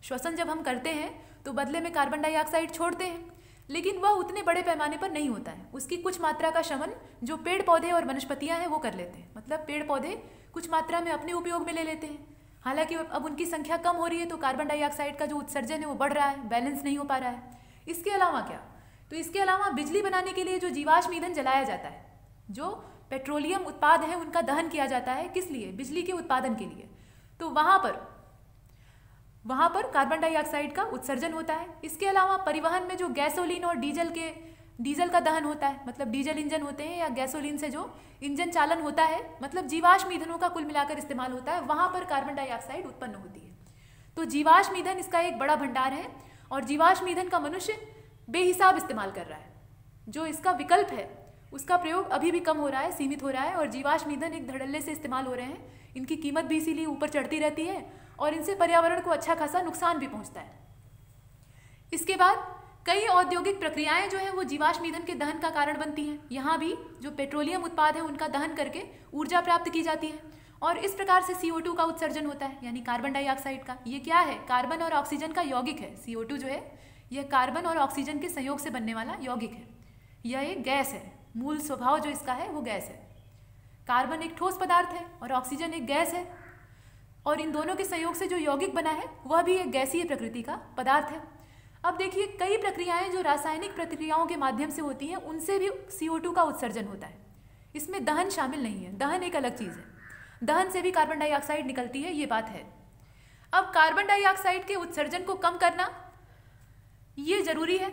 श्वसन जब हम करते हैं तो बदले में कार्बन डाइऑक्साइड छोड़ते हैं, लेकिन वह उतने बड़े पैमाने पर नहीं होता है। उसकी कुछ मात्रा का शमन जो पेड़ पौधे और वनस्पतियां हैं वो कर लेते हैं। मतलब पेड़ पौधे कुछ मात्रा में अपने उपयोग में ले लेते हैं। हालांकि अब उनकी संख्या कम हो रही है तो कार्बन डाइऑक्साइड का जो उत्सर्जन है वो बढ़ रहा है, बैलेंस नहीं हो पा रहा है। इसके अलावा क्या, तो इसके अलावा बिजली बनाने के लिए जो जीवाश्म ईंधन जलाया जाता है, जो पेट्रोलियम उत्पाद हैं उनका दहन किया जाता है, किस लिए, बिजली के उत्पादन के लिए। तो वहाँ पर कार्बन डाइऑक्साइड का उत्सर्जन होता है। इसके अलावा परिवहन में जो गैसोलीन और डीजल का दहन होता है, मतलब डीजल इंजन होते हैं या गैसोलीन से जो इंजन चालन होता है, मतलब जीवाश्म ईंधनों का कुल मिलाकर इस्तेमाल होता है, वहाँ पर कार्बन डाइऑक्साइड उत्पन्न होती है। तो जीवाश्म ईंधन इसका एक बड़ा भंडार है और जीवाश्म ईंधन का मनुष्य बेहिसाब इस्तेमाल कर रहा है। जो इसका विकल्प है उसका प्रयोग अभी भी कम हो रहा है, सीमित हो रहा है, और जीवाश्म ईंधन एक धड़ल्ले से इस्तेमाल हो रहे हैं। इनकी कीमत भी इसीलिए ऊपर चढ़ती रहती है और इनसे पर्यावरण को अच्छा खासा नुकसान भी पहुंचता है। इसके बाद कई औद्योगिक प्रक्रियाएं जो हैं वो जीवाश्म ईंधन के दहन का कारण बनती हैं। यहाँ भी जो पेट्रोलियम उत्पाद है उनका दहन करके ऊर्जा प्राप्त की जाती है और इस प्रकार से CO2 का उत्सर्जन होता है, यानी कार्बन डाइऑक्साइड का। ये क्या है, कार्बन और ऑक्सीजन का यौगिक है। CO2 जो है यह कार्बन और ऑक्सीजन के संयोग से बनने वाला यौगिक है। यह एक गैस है, मूल स्वभाव जो इसका है वो गैस है। कार्बन एक ठोस पदार्थ है और ऑक्सीजन एक गैस है, और इन दोनों के संयोग से जो यौगिक बना है वह भी एक गैसीय प्रकृति का पदार्थ है। अब देखिए, कई प्रक्रियाएं जो रासायनिक प्रक्रियाओं के माध्यम से होती हैं उनसे भी CO2 का उत्सर्जन होता है। इसमें दहन शामिल नहीं है, दहन एक अलग चीज़ है। दहन से भी कार्बन डाइऑक्साइड निकलती है, ये बात है। अब कार्बन डाइऑक्साइड के उत्सर्जन को कम करना ये जरूरी है।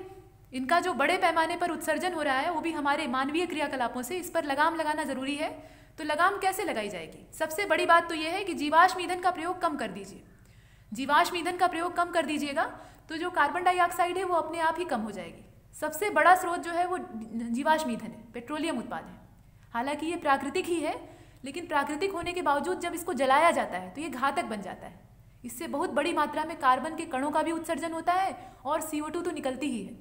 इनका जो बड़े पैमाने पर उत्सर्जन हो रहा है वो भी हमारे मानवीय क्रियाकलापों से, इस पर लगाम लगाना जरूरी है। तो लगाम कैसे लगाई जाएगी? सबसे बड़ी बात तो यह है कि जीवाश्म ईंधन का प्रयोग कम कर दीजिए। जीवाश्म ईंधन का प्रयोग कम कर दीजिएगा तो जो कार्बन डाइऑक्साइड है वो अपने आप ही कम हो जाएगी। सबसे बड़ा स्रोत जो है वो जीवाश्म ईंधन है, पेट्रोलियम उत्पाद है। हालांकि ये प्राकृतिक ही है, लेकिन प्राकृतिक होने के बावजूद जब इसको जलाया जाता है तो ये घातक बन जाता है। इससे बहुत बड़ी मात्रा में कार्बन के कणों का भी उत्सर्जन होता है और CO2 तो निकलती ही है।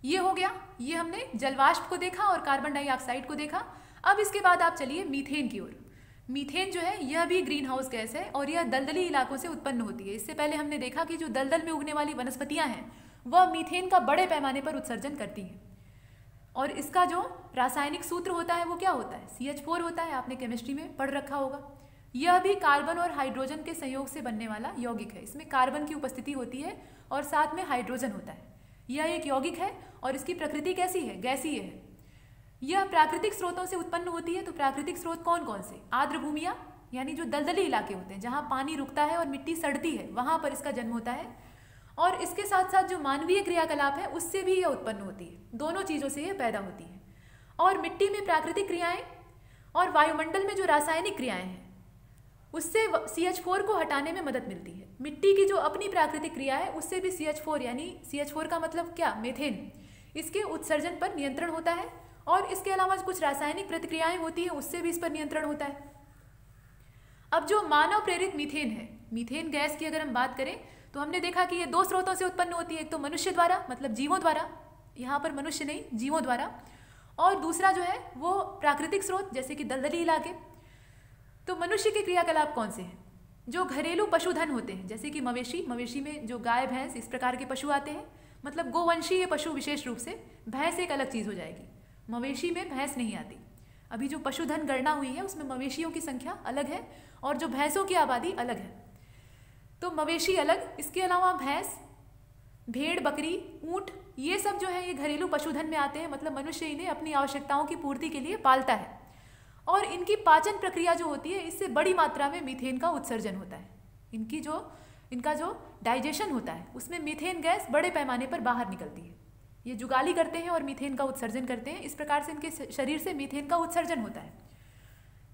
ये हो गया, ये हमने जलवाष्प को देखा और कार्बन डाइऑक्साइड को देखा। अब इसके बाद आप चलिए मीथेन की ओर। मीथेन जो है यह भी ग्रीन हाउस गैस है और यह दलदली इलाकों से उत्पन्न होती है। इससे पहले हमने देखा कि जो दलदल में उगने वाली वनस्पतियां हैं वह मीथेन का बड़े पैमाने पर उत्सर्जन करती हैं। और इसका जो रासायनिक सूत्र होता है वो क्या होता है, CH4 होता है। आपने केमिस्ट्री में पढ़ रखा होगा। यह भी कार्बन और हाइड्रोजन के संयोग से बनने वाला यौगिक है। इसमें कार्बन की उपस्थिति होती है और साथ में हाइड्रोजन होता है। यह एक यौगिक है और इसकी प्रकृति कैसी है, गैसीय है। यह प्राकृतिक स्रोतों से उत्पन्न होती है। तो प्राकृतिक स्रोत कौन कौन से? आर्द्र भूमियाँ, यानी जो दलदली इलाके होते हैं जहाँ पानी रुकता है और मिट्टी सड़ती है, वहाँ पर इसका जन्म होता है। और इसके साथ साथ जो मानवीय क्रियाकलाप है उससे भी यह उत्पन्न होती है। दोनों चीज़ों से यह पैदा होती है। और मिट्टी में प्राकृतिक क्रियाएं और वायुमंडल में जो रासायनिक क्रियाएं हैं उससे CH4 को हटाने में मदद मिलती है। मिट्टी की जो अपनी प्राकृतिक क्रिया है उससे भी CH4, यानी CH4 का मतलब क्या, मीथेन, इसके उत्सर्जन पर नियंत्रण होता है। और इसके अलावा कुछ रासायनिक प्रतिक्रियाएं होती हैं उससे भी इस पर नियंत्रण होता है। अब जो मानव प्रेरित मीथेन है, मीथेन गैस की अगर हम बात करें तो हमने देखा कि ये दो स्रोतों से उत्पन्न होती है। एक तो मनुष्य द्वारा, मतलब जीवों द्वारा, यहाँ पर मनुष्य नहीं, जीवों द्वारा, और दूसरा जो है वो प्राकृतिक स्रोत, जैसे कि दलदली इलाके। तो मनुष्य के क्रियाकलाप कौन से हैं? जो घरेलू पशुधन होते हैं, जैसे कि मवेशी, मवेशी में जो गाय भैंस इस प्रकार के पशु आते हैं, मतलब गोवंशीय पशु विशेष रूप से। भैंस एक अलग चीज़ हो जाएगी, मवेशी में भैंस नहीं आती। अभी जो पशुधन गणना हुई है उसमें मवेशियों की संख्या अलग है और जो भैंसों की आबादी अलग है। तो मवेशी अलग, इसके अलावा भैंस, भेड़, बकरी, ऊँट, ये सब जो है ये घरेलू पशुधन में आते हैं। मतलब मनुष्य इन्हें अपनी आवश्यकताओं की पूर्ति के लिए पालता है और इनकी पाचन प्रक्रिया जो होती है इससे बड़ी मात्रा में मीथेन का उत्सर्जन होता है। इनका जो डाइजेशन होता है उसमें मीथेन गैस बड़े पैमाने पर बाहर निकलती है। ये जुगाली करते हैं और मीथेन का उत्सर्जन करते हैं। इस प्रकार से इनके शरीर से मीथेन का उत्सर्जन होता है।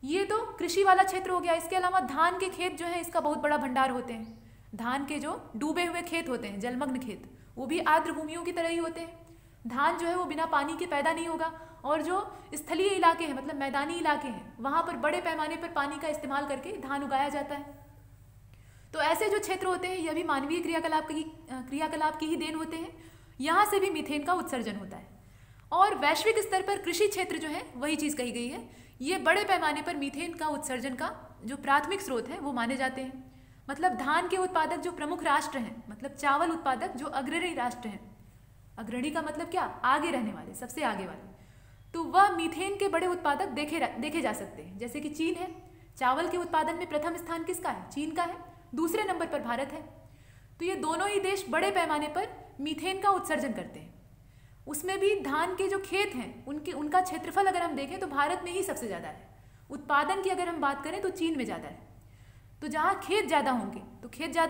ये तो कृषि वाला क्षेत्र हो गया। इसके अलावा धान के खेत जो है इसका बहुत बड़ा भंडार होते हैं। धान के जो डूबे हुए खेत होते हैं, जलमग्न खेत, वो भी आर्द्र भूमियों की तरह ही होते हैं। धान जो है वो बिना पानी के पैदा नहीं होगा। और जो स्थलीय इलाके हैं, मतलब मैदानी इलाके हैं, वहाँ पर बड़े पैमाने पर पानी का इस्तेमाल करके धान उगाया जाता है। तो ऐसे जो क्षेत्र होते हैं यह भी मानवीय क्रियाकलाप की ही देन होते हैं। यहाँ से भी मीथेन का उत्सर्जन होता है। और वैश्विक स्तर पर कृषि क्षेत्र जो है वही चीज़ कही गई है। ये बड़े पैमाने पर मीथेन का उत्सर्जन का जो प्राथमिक स्रोत है वो माने जाते हैं। मतलब धान के उत्पादक जो प्रमुख राष्ट्र हैं, मतलब चावल उत्पादक जो अग्रणी राष्ट्र हैं, अग्रणी का मतलब क्या, आगे रहने वाले, सबसे आगे वाले, तो वह मीथेन के बड़े उत्पादक देखे जा सकते हैं। जैसे कि चीन है, चावल के उत्पादन में प्रथम स्थान किसका है, चीन का है। दूसरे नंबर पर भारत है। तो ये दोनों ही देश बड़े पैमाने पर मीथेन का उत्सर्जन करते हैं। उसमें भी धान के जो खेत हैं उनका क्षेत्रफल अगर हम देखें तो भारत में ही सबसे ज़्यादा है। उत्पादन की अगर हम बात करें तो चीन में ज़्यादा है। तो जहाँ खेत ज़्यादा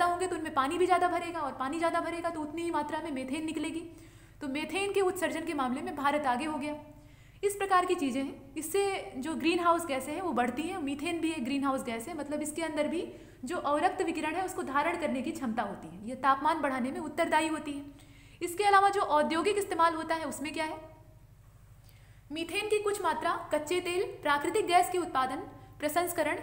होंगे तो उनमें पानी भी ज़्यादा भरेगा, और पानी ज़्यादा भरेगा तो उतनी ही मात्रा में मेथेन निकलेगी। तो मेथेन के उत्सर्जन के मामले में भारत आगे हो गया। इस प्रकार की चीज़ें हैं। इससे जो ग्रीन हाउस गैसें हैं वो बढ़ती हैं। मीथेन भी एक ग्रीन हाउस गैस है, मतलब इसके अंदर भी जो अवरक्त विकिरण है उसको धारण करने की क्षमता होती है। ये तापमान बढ़ाने में उत्तरदायी होती है। इसके अलावा जो औद्योगिक इस्तेमाल होता है उसमें क्या है, मीथेन की कुछ मात्रा कच्चे तेल, प्राकृतिक गैस के उत्पादन, प्रसंस्करण,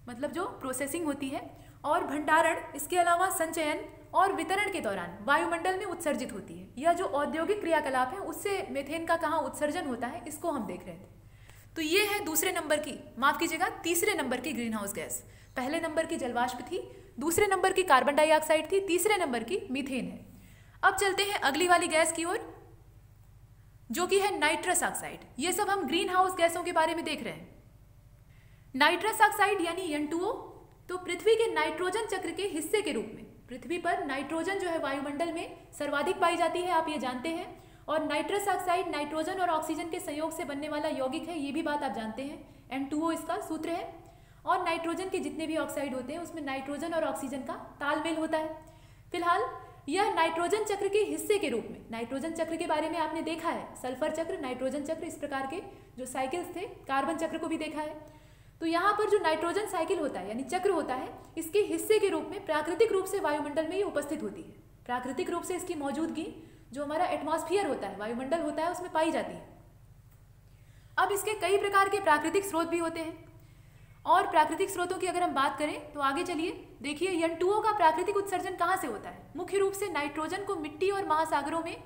मतलब जो प्रोसेसिंग होती है, और भंडारण, इसके अलावा संचयन और वितरण के दौरान वायुमंडल में उत्सर्जित होती है। यह जो औद्योगिक क्रियाकलाप है उससे मेथेन का कहाँ उत्सर्जन होता है, इसको हम देख रहे थे। तो ये है तीसरे नंबर की ग्रीन हाउस गैस। पहले नंबर की जलवाष्प थी, दूसरे नंबर की कार्बन डाइऑक्साइड थी, तीसरे नंबर की मीथेन है। अब चलते हैं अगली वाली गैस की ओर, जो कि है नाइट्रस ऑक्साइड। ये सब हम ग्रीन हाउस गैसों के बारे में देख रहे हैं। नाइट्रस ऑक्साइड यानी N2O, तो पृथ्वी के नाइट्रोजन चक्र के हिस्से के रूप में, पृथ्वी पर नाइट्रोजन जो है वायुमंडल में सर्वाधिक पाई जाती है, आप ये जानते हैं। और नाइट्रस ऑक्साइड नाइट्रोजन और ऑक्सीजन के संयोग से बनने वाला यौगिक है, ये भी बात आप जानते हैं। N2O इसका सूत्र है। और नाइट्रोजन के जितने भी ऑक्साइड होते हैं उसमें नाइट्रोजन और ऑक्सीजन का तालमेल होता है। फिलहाल यह नाइट्रोजन चक्र के हिस्से के रूप में, नाइट्रोजन चक्र के बारे में आपने देखा है, सल्फर चक्र, नाइट्रोजन चक्र, इस प्रकार के जो साइकिल्स थे, कार्बन चक्र को भी देखा है। तो यहाँ पर जो नाइट्रोजन साइकिल होता है यानी चक्र होता है, इसके हिस्से के रूप में प्राकृतिक रूप से वायुमंडल में ये उपस्थित होती है। प्राकृतिक रूप से इसकी मौजूदगी जो हमारा एटमॉस्फेयर होता है, वायुमंडल होता है, उसमें पाई जाती है। अब इसके कई प्रकार के प्राकृतिक स्रोत भी होते हैं। और प्राकृतिक स्रोतों की अगर हम बात करें तो आगे चलिए देखिए, N2O का प्राकृतिक उत्सर्जन कहाँ से होता है। मुख्य रूप से नाइट्रोजन को मिट्टी और महासागरों में,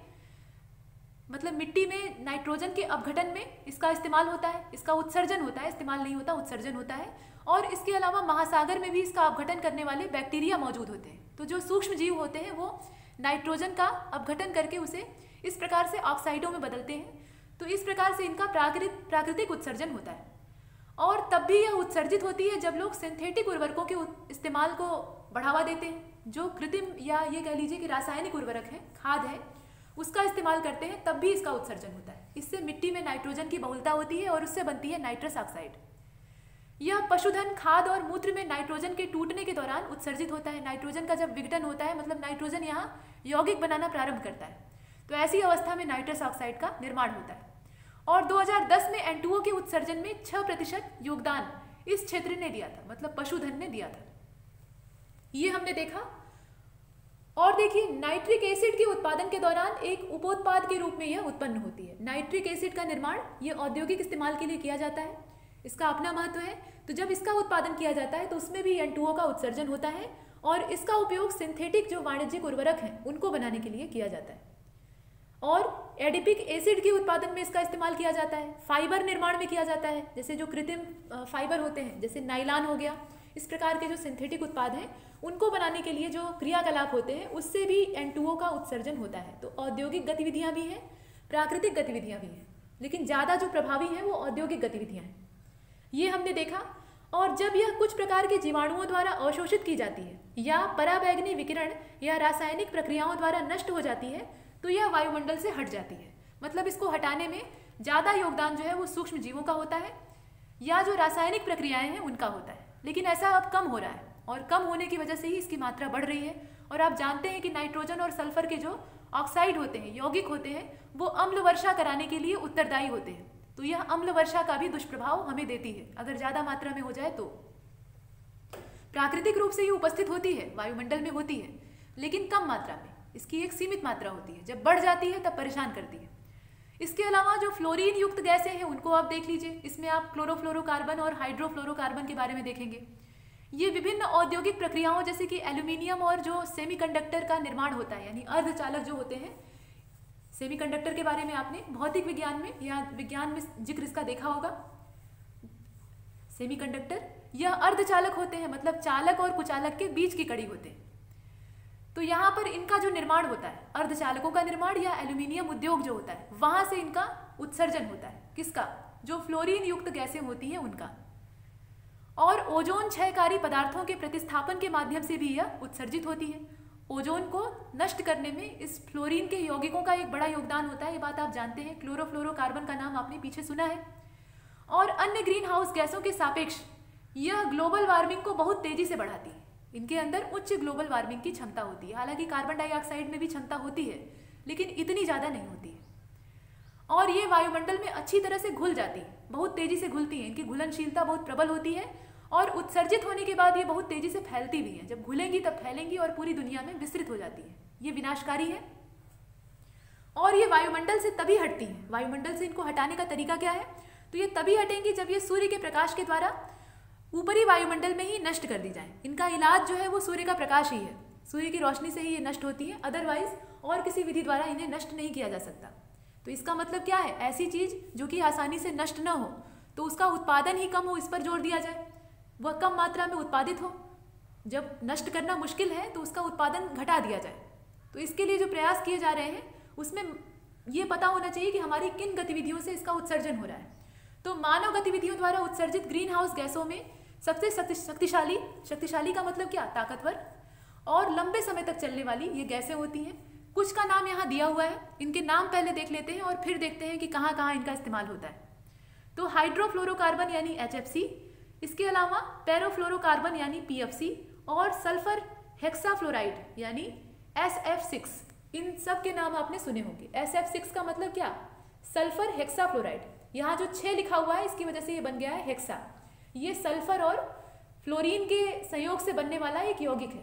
मतलब मिट्टी में नाइट्रोजन के अपघटन में इसका इस्तेमाल होता है, इसका उत्सर्जन होता है, इस्तेमाल नहीं होता, उत्सर्जन होता है। और इसके अलावा महासागर में भी इसका अपघटन करने वाले बैक्टीरिया मौजूद होते हैं। तो जो सूक्ष्म जीव होते हैं वो नाइट्रोजन का अपघटन करके उसे इस प्रकार से ऑक्साइडों में बदलते हैं। तो इस प्रकार से इनका प्राकृतिक उत्सर्जन होता है। और तब भी यह उत्सर्जित होती है जब लोग सिंथेटिक उर्वरकों के इस्तेमाल को बढ़ावा देते हैं। जो कृत्रिम या ये कह लीजिए कि रासायनिक उर्वरक है, खाद है, उसका इस्तेमाल करते हैं, तब भी इसका उत्सर्जन होता है। इससे मिट्टी में नाइट्रोजन की बहुलता होती है और उससे बनती है नाइट्रस ऑक्साइड। यह पशुधन, खाद और मूत्र में नाइट्रोजन के टूटने के दौरान उत्सर्जित होता है। नाइट्रोजन का जब विघटन होता है, मतलब नाइट्रोजन यहाँ यौगिक बनाना प्रारंभ करता है, तो ऐसी अवस्था में नाइट्रस ऑक्साइड का निर्माण होता है। और 2010 में N2O के उत्सर्जन में 6% योगदान इस क्षेत्र ने दिया था, मतलब पशुधन ने दिया था। ये हमने देखा। और देखिए, नाइट्रिक एसिड के उत्पादन के दौरान एक उपोत्पाद के रूप में यह उत्पन्न होती है। नाइट्रिक एसिड का निर्माण ये औद्योगिक इस्तेमाल के लिए किया जाता है, इसका अपना महत्व है। तो जब इसका उत्पादन किया जाता है तो उसमें भी N2O का उत्सर्जन होता है, और इसका उपयोग सिंथेटिक जो वाणिज्यिक उर्वरक हैं उनको बनाने के लिए किया जाता है। और एडिपिक एसिड के उत्पादन में इसका इस्तेमाल किया जाता है। फाइबर निर्माण में किया जाता है, जैसे जो कृत्रिम फाइबर होते हैं, जैसे नायलॉन हो गया, इस प्रकार के जो सिंथेटिक उत्पाद हैं उनको बनाने के लिए जो क्रियाकलाप होते हैं उससे भी N2O का उत्सर्जन होता है। तो औद्योगिक गतिविधियां भी हैं, प्राकृतिक गतिविधियां भी हैं, लेकिन ज़्यादा जो प्रभावी हैं वो औद्योगिक गतिविधियां हैं, ये हमने देखा। और जब यह कुछ प्रकार के जीवाणुओं द्वारा अवशोषित की जाती है या पराबैंगनी विकिरण या रासायनिक प्रक्रियाओं द्वारा नष्ट हो जाती है तो यह वायुमंडल से हट जाती है। मतलब इसको हटाने में ज़्यादा योगदान जो है वो सूक्ष्म जीवों का होता है या जो रासायनिक प्रक्रियाएं हैं उनका होता है, लेकिन ऐसा अब कम हो रहा है और कम होने की वजह से ही इसकी मात्रा बढ़ रही है। और आप जानते हैं कि नाइट्रोजन और सल्फर के जो ऑक्साइड होते हैं, यौगिक होते हैं, वो अम्ल वर्षा कराने के लिए उत्तरदायी होते हैं। तो यह अम्ल वर्षा का भी दुष्प्रभाव हमें देती है अगर ज़्यादा मात्रा में हो जाए तो। प्राकृतिक रूप से ही उपस्थित होती है, वायुमंडल में होती है, लेकिन कम मात्रा में, इसकी एक सीमित मात्रा होती है। जब बढ़ जाती है तब परेशान करती है। इसके अलावा जो फ्लोरीन युक्त गैसें हैं उनको आप देख लीजिए। इसमें आप क्लोरोफ्लोरोकार्बन और हाइड्रोफ्लोरोकार्बन के बारे में देखेंगे। ये विभिन्न औद्योगिक प्रक्रियाओं जैसे कि एल्यूमिनियम और जो सेमीकंडक्टर का निर्माण होता है, यानी अर्धचालक जो होते हैं, सेमीकंडक्टर के बारे में आपने भौतिक विज्ञान में या विज्ञान में जिक्र इसका देखा होगा। सेमीकंडक्टर यह अर्धचालक होते हैं, मतलब चालक और कुचालक के बीच की कड़ी होते हैं। तो यहाँ पर इनका जो निर्माण होता है, अर्धचालकों का निर्माण या एल्यूमिनियम उद्योग जो होता है, वहां से इनका उत्सर्जन होता है। किसका? जो फ्लोरीन युक्त गैसें होती हैं उनका। और ओजोन क्षयकारी पदार्थों के प्रतिस्थापन के माध्यम से भी यह उत्सर्जित होती है। ओजोन को नष्ट करने में इस फ्लोरीन के यौगिकों का एक बड़ा योगदान होता है, ये बात आप जानते हैं। क्लोरोफ्लोरोकार्बन का नाम आपने पीछे सुना है। और अन्य ग्रीन हाउस गैसों के सापेक्ष यह ग्लोबल वार्मिंग को बहुत तेजी से बढ़ाती है। इनके अंदर उच्च ग्लोबल वार्मिंग की क्षमता होती है। हालांकि कार्बन डाइऑक्साइड में भी क्षमता होती है, लेकिन इतनी ज़्यादा नहीं होती है। और ये वायुमंडल में अच्छी तरह से घुल जाती है, बहुत तेजी से घुलती हैं। इनकी घुलनशीलता बहुत प्रबल होती है और उत्सर्जित होने के बाद ये बहुत तेजी से फैलती भी हैं। जब घुलेंगी तब फैलेंगी और पूरी दुनिया में विस्तृत हो जाती है। ये विनाशकारी है और ये वायुमंडल से तभी हटती हैं। वायुमंडल से इनको हटाने का तरीका क्या है? तो ये तभी हटेंगी जब ये सूर्य के प्रकाश के द्वारा ऊपरी वायुमंडल में ही नष्ट कर दी जाए। इनका इलाज जो है वो सूर्य का प्रकाश ही है, सूर्य की रोशनी से ही ये नष्ट होती है। अदरवाइज और किसी विधि द्वारा इन्हें नष्ट नहीं किया जा सकता। तो इसका मतलब क्या है? ऐसी चीज जो कि आसानी से नष्ट न हो तो उसका उत्पादन ही कम हो, इस पर जोर दिया जाए। वह कम मात्रा में उत्पादित हो, जब नष्ट करना मुश्किल है तो उसका उत्पादन घटा दिया जाए। तो इसके लिए जो प्रयास किए जा रहे हैं उसमें ये पता होना चाहिए कि हमारी किन गतिविधियों से इसका उत्सर्जन हो रहा है। तो मानव गतिविधियों द्वारा उत्सर्जित ग्रीन हाउस गैसों में सबसे शक्तिशाली का मतलब क्या? ताकतवर और लंबे समय तक चलने वाली ये गैसें होती हैं। कुछ का नाम यहाँ दिया हुआ है, इनके नाम पहले देख लेते हैं और फिर देखते हैं कि कहाँ कहाँ इनका इस्तेमाल होता है। तो हाइड्रोफ्लोरोकार्बन यानी HFC, इसके अलावा पैरोफ्लोरोकार्बन यानी PFC और सल्फर हेक्साफ्लोराइड यानी SF6, इन सब के नाम आपने सुने होंगे। SF6 का मतलब क्या? Sulphur hexafluoride. यहाँ जो 6 लिखा हुआ है इसकी वजह से ये बन गया है हेक्सा। ये सल्फर और फ्लोरीन के संयोग से बनने वाला एक यौगिक है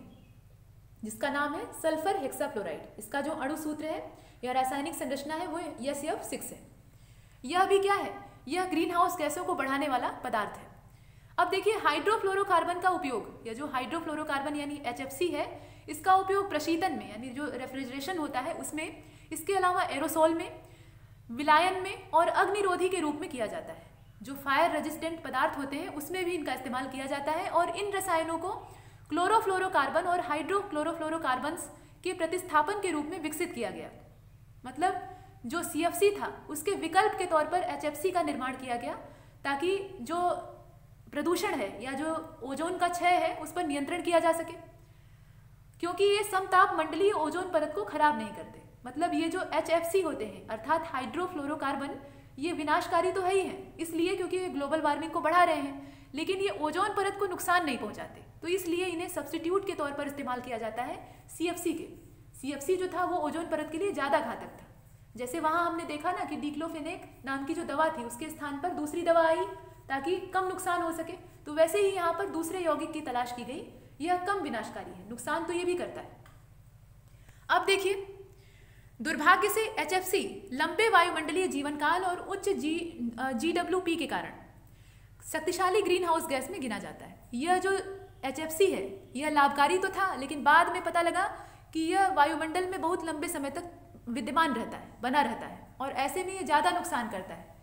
जिसका नाम है सल्फर हेक्साफ्लोराइड। इसका जो अणु सूत्र है या रासायनिक संरचना है वो SF6 है। यह भी क्या है? यह ग्रीन हाउस गैसों को बढ़ाने वाला पदार्थ है। अब देखिए, हाइड्रोफ्लोरोकार्बन का उपयोग, या जो हाइड्रोफ्लोरोकार्बन यानी HFC है, इसका उपयोग प्रशीतन में यानी जो रेफ्रिजरेशन होता है उसमें, इसके अलावा एरोसोल में, विलायन में और अग्निरोधी के रूप में किया जाता है। जो फायर रेजिस्टेंट पदार्थ होते हैं उसमें भी इनका इस्तेमाल किया जाता है। और इन रसायनों को क्लोरोफ्लोरोकार्बन और हाइड्रोक्लोरोफ्लोरोकार्बन्स के प्रतिस्थापन के रूप में विकसित किया गया। मतलब जो CFC था उसके विकल्प के तौर पर HFC का निर्माण किया गया, ताकि जो प्रदूषण है या जो ओजोन का क्षय है उस पर नियंत्रण किया जा सके, क्योंकि ये समताप मंडलीय ओजोन परत को खराब नहीं करते। मतलब ये जो HFC होते हैं अर्थात हाइड्रोफ्लोरोकार्बन, ये विनाशकारी तो है ही हैं, इसलिए क्योंकि ये ग्लोबल वार्मिंग को बढ़ा रहे हैं, लेकिन ये ओजोन परत को नुकसान नहीं पहुंचाते। तो इसलिए इन्हें सब्स्टिट्यूट के तौर पर इस्तेमाल किया जाता है CFC के। CFC जो था वो ओजोन परत के लिए ज़्यादा घातक था। जैसे वहाँ हमने देखा ना कि डिक्लोफेनेक नाम की जो दवा थी उसके स्थान पर दूसरी दवा आई ताकि कम नुकसान हो सके, तो वैसे ही यहाँ पर दूसरे यौगिक की तलाश की गई। यह कम विनाशकारी है, नुकसान तो ये भी करता है। अब देखिए, दुर्भाग्य से HFC लंबे वायुमंडलीय जीवनकाल और उच्च GWP के कारण शक्तिशाली ग्रीन हाउस गैस में गिना जाता है। यह जो HFC है यह लाभकारी तो था, लेकिन बाद में पता लगा कि यह वायुमंडल में बहुत लंबे समय तक विद्यमान रहता है, बना रहता है, और ऐसे में ये ज़्यादा नुकसान करता है।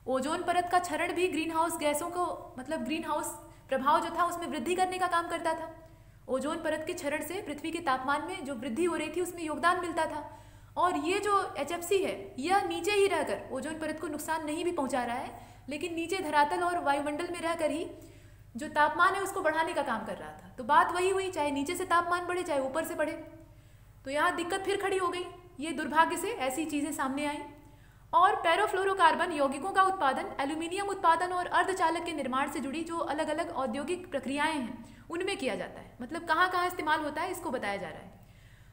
ओजोन परत का क्षरण भी ग्रीन हाउस गैसों को, मतलब ग्रीन हाउस प्रभाव जो था उसमें वृद्धि करने का काम करता था। ओजोन परत के क्षरण से पृथ्वी के तापमान में जो वृद्धि हो रही थी उसमें योगदान मिलता था। और ये जो HFC है यह नीचे ही रहकर ओजोन परत को नुकसान नहीं भी पहुंचा रहा है, लेकिन नीचे धरातल और वायुमंडल में रहकर ही जो तापमान है उसको बढ़ाने का काम कर रहा था। तो बात वही हुई, चाहे नीचे से तापमान बढ़े चाहे ऊपर से बढ़े। तो यहाँ दिक्कत फिर खड़ी हो गई। ये दुर्भाग्य से ऐसी चीज़ें सामने आई। और पैरोफ्लोरोकार्बन यौगिकों का उत्पादन, एल्यूमिनियम उत्पादन और अर्धचालक के निर्माण से जुड़ी जो अलग अलग औद्योगिक प्रक्रियाएं हैं उनमें किया जाता है। मतलब कहाँ कहाँ इस्तेमाल होता है इसको बताया जा रहा है।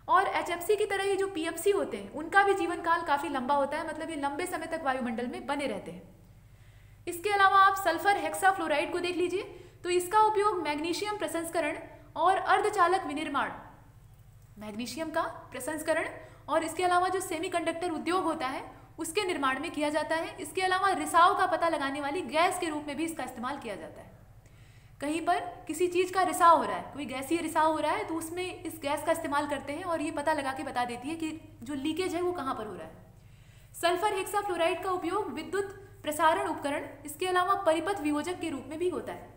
और HFC की तरह ही जो PFC होते हैं उनका भी जीवन काल काफ़ी लंबा होता है, मतलब ये लंबे समय तक वायुमंडल में बने रहते हैं। इसके अलावा आप सल्फर हेक्साफ्लोराइड को देख लीजिए, तो इसका उपयोग मैग्नीशियम प्रसंस्करण और अर्धचालक विनिर्माण, मैग्नीशियम का प्रसंस्करण और इसके अलावा जो सेमीकंडक्टर उद्योग होता है उसके निर्माण में किया जाता है। इसके अलावा रिसाव का पता लगाने वाली गैस के रूप में भी इसका इस्तेमाल किया जाता है। कहीं पर किसी चीज़ का रिसाव हो रहा है, कोई गैसीय रिसाव हो रहा है, तो उसमें इस गैस का इस्तेमाल करते हैं और ये पता लगा के बता देती है कि जो लीकेज है वो कहाँ पर हो रहा है। सल्फर हेक्साफ्लोराइड का उपयोग विद्युत प्रसारण उपकरण, इसके अलावा परिपथ वियोजक के रूप में भी होता है।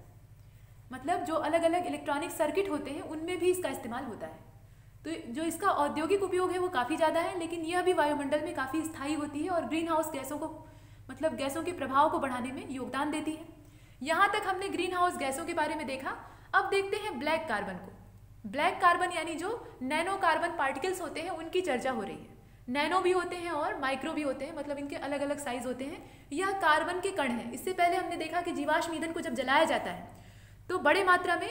मतलब जो अलग अलग इलेक्ट्रॉनिक सर्किट होते हैं उनमें भी इसका इस्तेमाल होता है। तो जो इसका औद्योगिक उपयोग है वो काफ़ी ज़्यादा है, लेकिन यह भी वायुमंडल में काफ़ी स्थायी होती है और ग्रीन हाउस गैसों को, मतलब गैसों के प्रभाव को बढ़ाने में योगदान देती है। यहाँ तक हमने ग्रीन हाउस गैसों के बारे में देखा। अब देखते हैं ब्लैक कार्बन को। ब्लैक कार्बन यानी जो नैनो कार्बन पार्टिकल्स होते हैं उनकी चर्चा हो रही है। नैनो भी होते हैं और माइक्रो भी होते हैं, मतलब इनके अलग अलग साइज होते हैं। यह कार्बन के कण हैं। इससे पहले हमने देखा कि जीवाश्म ईंधन को जब जलाया जाता है तो बड़े मात्रा में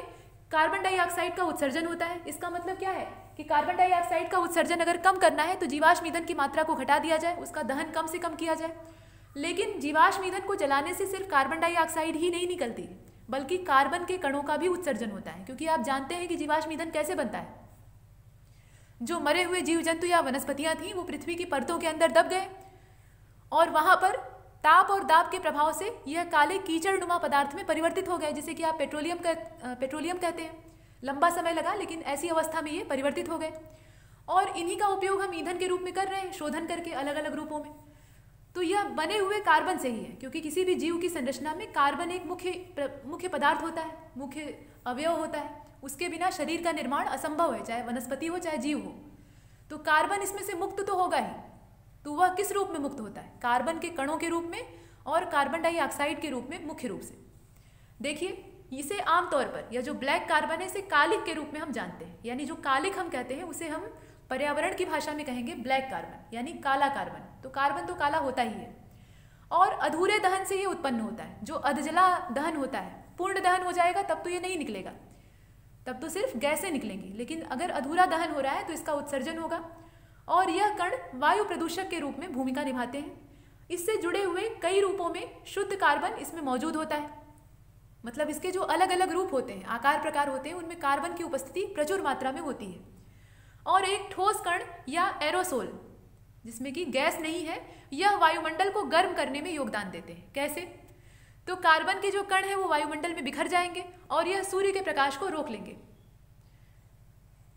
कार्बन डाइऑक्साइड का उत्सर्जन होता है। इसका मतलब क्या है कि कार्बन डाइऑक्साइड का उत्सर्जन अगर कम करना है तो जीवाश्म ईंधन की मात्रा को घटा दिया जाए, उसका दहन कम से कम किया जाए। लेकिन जीवाश्म ईंधन को जलाने से सिर्फ कार्बन डाइऑक्साइड ही नहीं निकलती, बल्कि कार्बन के कणों का भी उत्सर्जन होता है। क्योंकि आप जानते हैं कि जीवाश्म ईंधन कैसे बनता है। जो मरे हुए जीव जंतु या वनस्पतियां थीं वो पृथ्वी की परतों के अंदर दब गए और वहां पर ताप और दाब के प्रभाव से यह काले कीचड़नुमा पदार्थ में परिवर्तित हो गए, जिसे कि आप पेट्रोलियम कहते हैं। लंबा समय लगा, लेकिन ऐसी अवस्था में ये परिवर्तित हो गए और इन्हीं का उपयोग हम ईंधन के रूप में कर रहे हैं, शोधन करके अलग अलग रूपों में। तो यह बने हुए कार्बन से ही है, क्योंकि किसी भी जीव की संरचना में कार्बन एक मुख्य पदार्थ होता है, मुख्य अवयव होता है। उसके बिना शरीर का निर्माण असंभव है, चाहे वनस्पति हो चाहे जीव हो। तो कार्बन इसमें से मुक्त तो होगा ही। तो वह किस रूप में मुक्त होता है? कार्बन के कणों के रूप में और कार्बन डाइऑक्साइड के रूप में मुख्य रूप से। देखिए, इसे आमतौर पर यह जो ब्लैक कार्बन है इसे कालिक के रूप में हम जानते हैं। यानी जो कालिक हम कहते हैं उसे हम पर्यावरण की भाषा में कहेंगे ब्लैक कार्बन, यानी काला कार्बन। तो कार्बन तो काला होता ही है और अधूरे दहन से ये उत्पन्न होता है। जो अधजला दहन होता है, पूर्ण दहन हो जाएगा तब तो ये नहीं निकलेगा, तब तो सिर्फ गैसें निकलेंगी। लेकिन अगर अधूरा दहन हो रहा है तो इसका उत्सर्जन होगा और यह कण वायु प्रदूषक के रूप में भूमिका निभाते हैं। इससे जुड़े हुए कई रूपों में शुद्ध कार्बन इसमें मौजूद होता है। मतलब इसके जो अलग अलग रूप होते हैं, आकार प्रकार होते हैं, उनमें कार्बन की उपस्थिति प्रचुर मात्रा में होती है। और एक ठोस कण या एरोसोल जिसमें कि गैस नहीं है, यह वायुमंडल को गर्म करने में योगदान देते हैं। कैसे? तो कार्बन के जो कण हैं वो वायुमंडल में बिखर जाएंगे और यह सूर्य के प्रकाश को रोक लेंगे।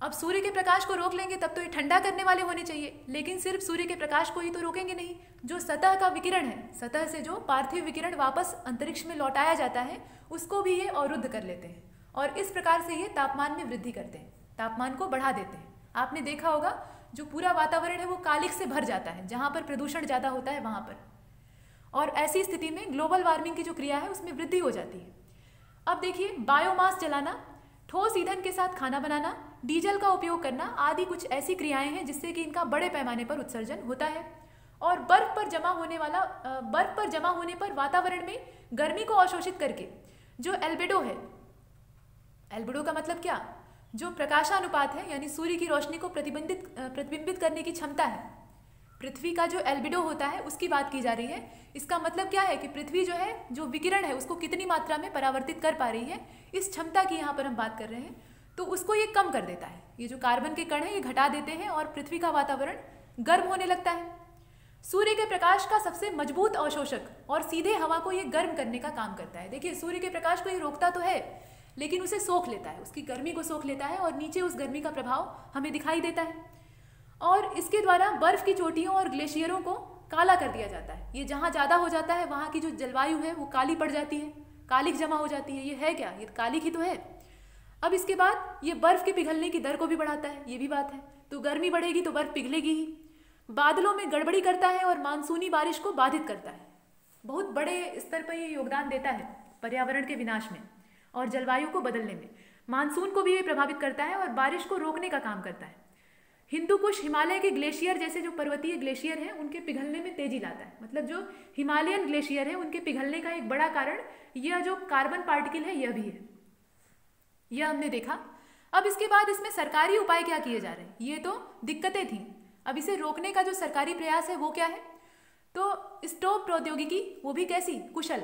अब सूर्य के प्रकाश को रोक लेंगे तब तो ये ठंडा करने वाले होने चाहिए, लेकिन सिर्फ सूर्य के प्रकाश को ही तो रोकेंगे नहीं। जो सतह का विकिरण है, सतह से जो पार्थिव विकिरण वापस अंतरिक्ष में लौटाया जाता है, उसको भी ये अवरुद्ध कर लेते हैं और इस प्रकार से ये तापमान में वृद्धि करते हैं, तापमान को बढ़ा देते हैं। आपने देखा होगा जो पूरा वातावरण है वो कालिक से भर जाता है, जहाँ पर प्रदूषण ज़्यादा होता है वहाँ पर। और ऐसी स्थिति में ग्लोबल वार्मिंग की जो क्रिया है उसमें वृद्धि हो जाती है। अब देखिए, बायोमास जलाना, ठोस ईंधन के साथ खाना बनाना, डीजल का उपयोग करना आदि कुछ ऐसी क्रियाएं हैं जिससे कि इनका बड़े पैमाने पर उत्सर्जन होता है। और बर्फ पर जमा होने पर वातावरण में गर्मी को अवशोषित करके जो एल्बिडो है, एल्बिडो का मतलब क्या? जो प्रकाशानुपात है, यानी सूर्य की रोशनी को प्रतिबिंबित करने की क्षमता है, पृथ्वी का जो एल्बिडो होता है उसकी बात की जा रही है। इसका मतलब क्या है कि पृथ्वी जो है, जो विकिरण है उसको कितनी मात्रा में परावर्तित कर पा रही है, इस क्षमता की यहाँ पर हम बात कर रहे हैं। तो उसको ये कम कर देता है। ये जो कार्बन के कण है ये घटा देते हैं और पृथ्वी का वातावरण गर्म होने लगता है। सूर्य के प्रकाश का सबसे मजबूत अवशोषक और सीधे हवा को ये गर्म करने का काम करता है। देखिए, सूर्य के प्रकाश को ये रोकता तो है, लेकिन उसे सोख लेता है, उसकी गर्मी को सोख लेता है और नीचे उस गर्मी का प्रभाव हमें दिखाई देता है। और इसके द्वारा बर्फ की चोटियों और ग्लेशियरों को काला कर दिया जाता है। ये जहाँ ज़्यादा हो जाता है वहाँ की जो जलवायु है वो काली पड़ जाती है, कालिक जमा हो जाती है। ये है क्या? ये कालिक ही तो है। अब इसके बाद ये बर्फ़ के पिघलने की दर को भी बढ़ाता है, ये भी बात है। तो गर्मी बढ़ेगी तो बर्फ़ पिघलेगी ही। बादलों में गड़बड़ी करता है और मानसूनी बारिश को बाधित करता है। बहुत बड़े स्तर पर ये योगदान देता है पर्यावरण के विनाश में और जलवायु को बदलने में। मानसून को भी ये प्रभावित करता है और बारिश को रोकने का काम करता है। हिंदू कुश हिमालय के ग्लेशियर जैसे जो पर्वतीय ग्लेशियर हैं उनके पिघलने में तेजी लाता है। मतलब जो हिमालयन ग्लेशियर है उनके पिघलने का एक बड़ा कारण यह जो कार्बन पार्टिकल है यह भी है, यह हमने देखा। अब इसके बाद इसमें सरकारी उपाय क्या किए जा रहे हैं? ये तो दिक्कतें थीं। अब इसे रोकने का जो सरकारी प्रयास है वो क्या है? तो स्टोव प्रौद्योगिकी, वो भी कैसी? कुशल,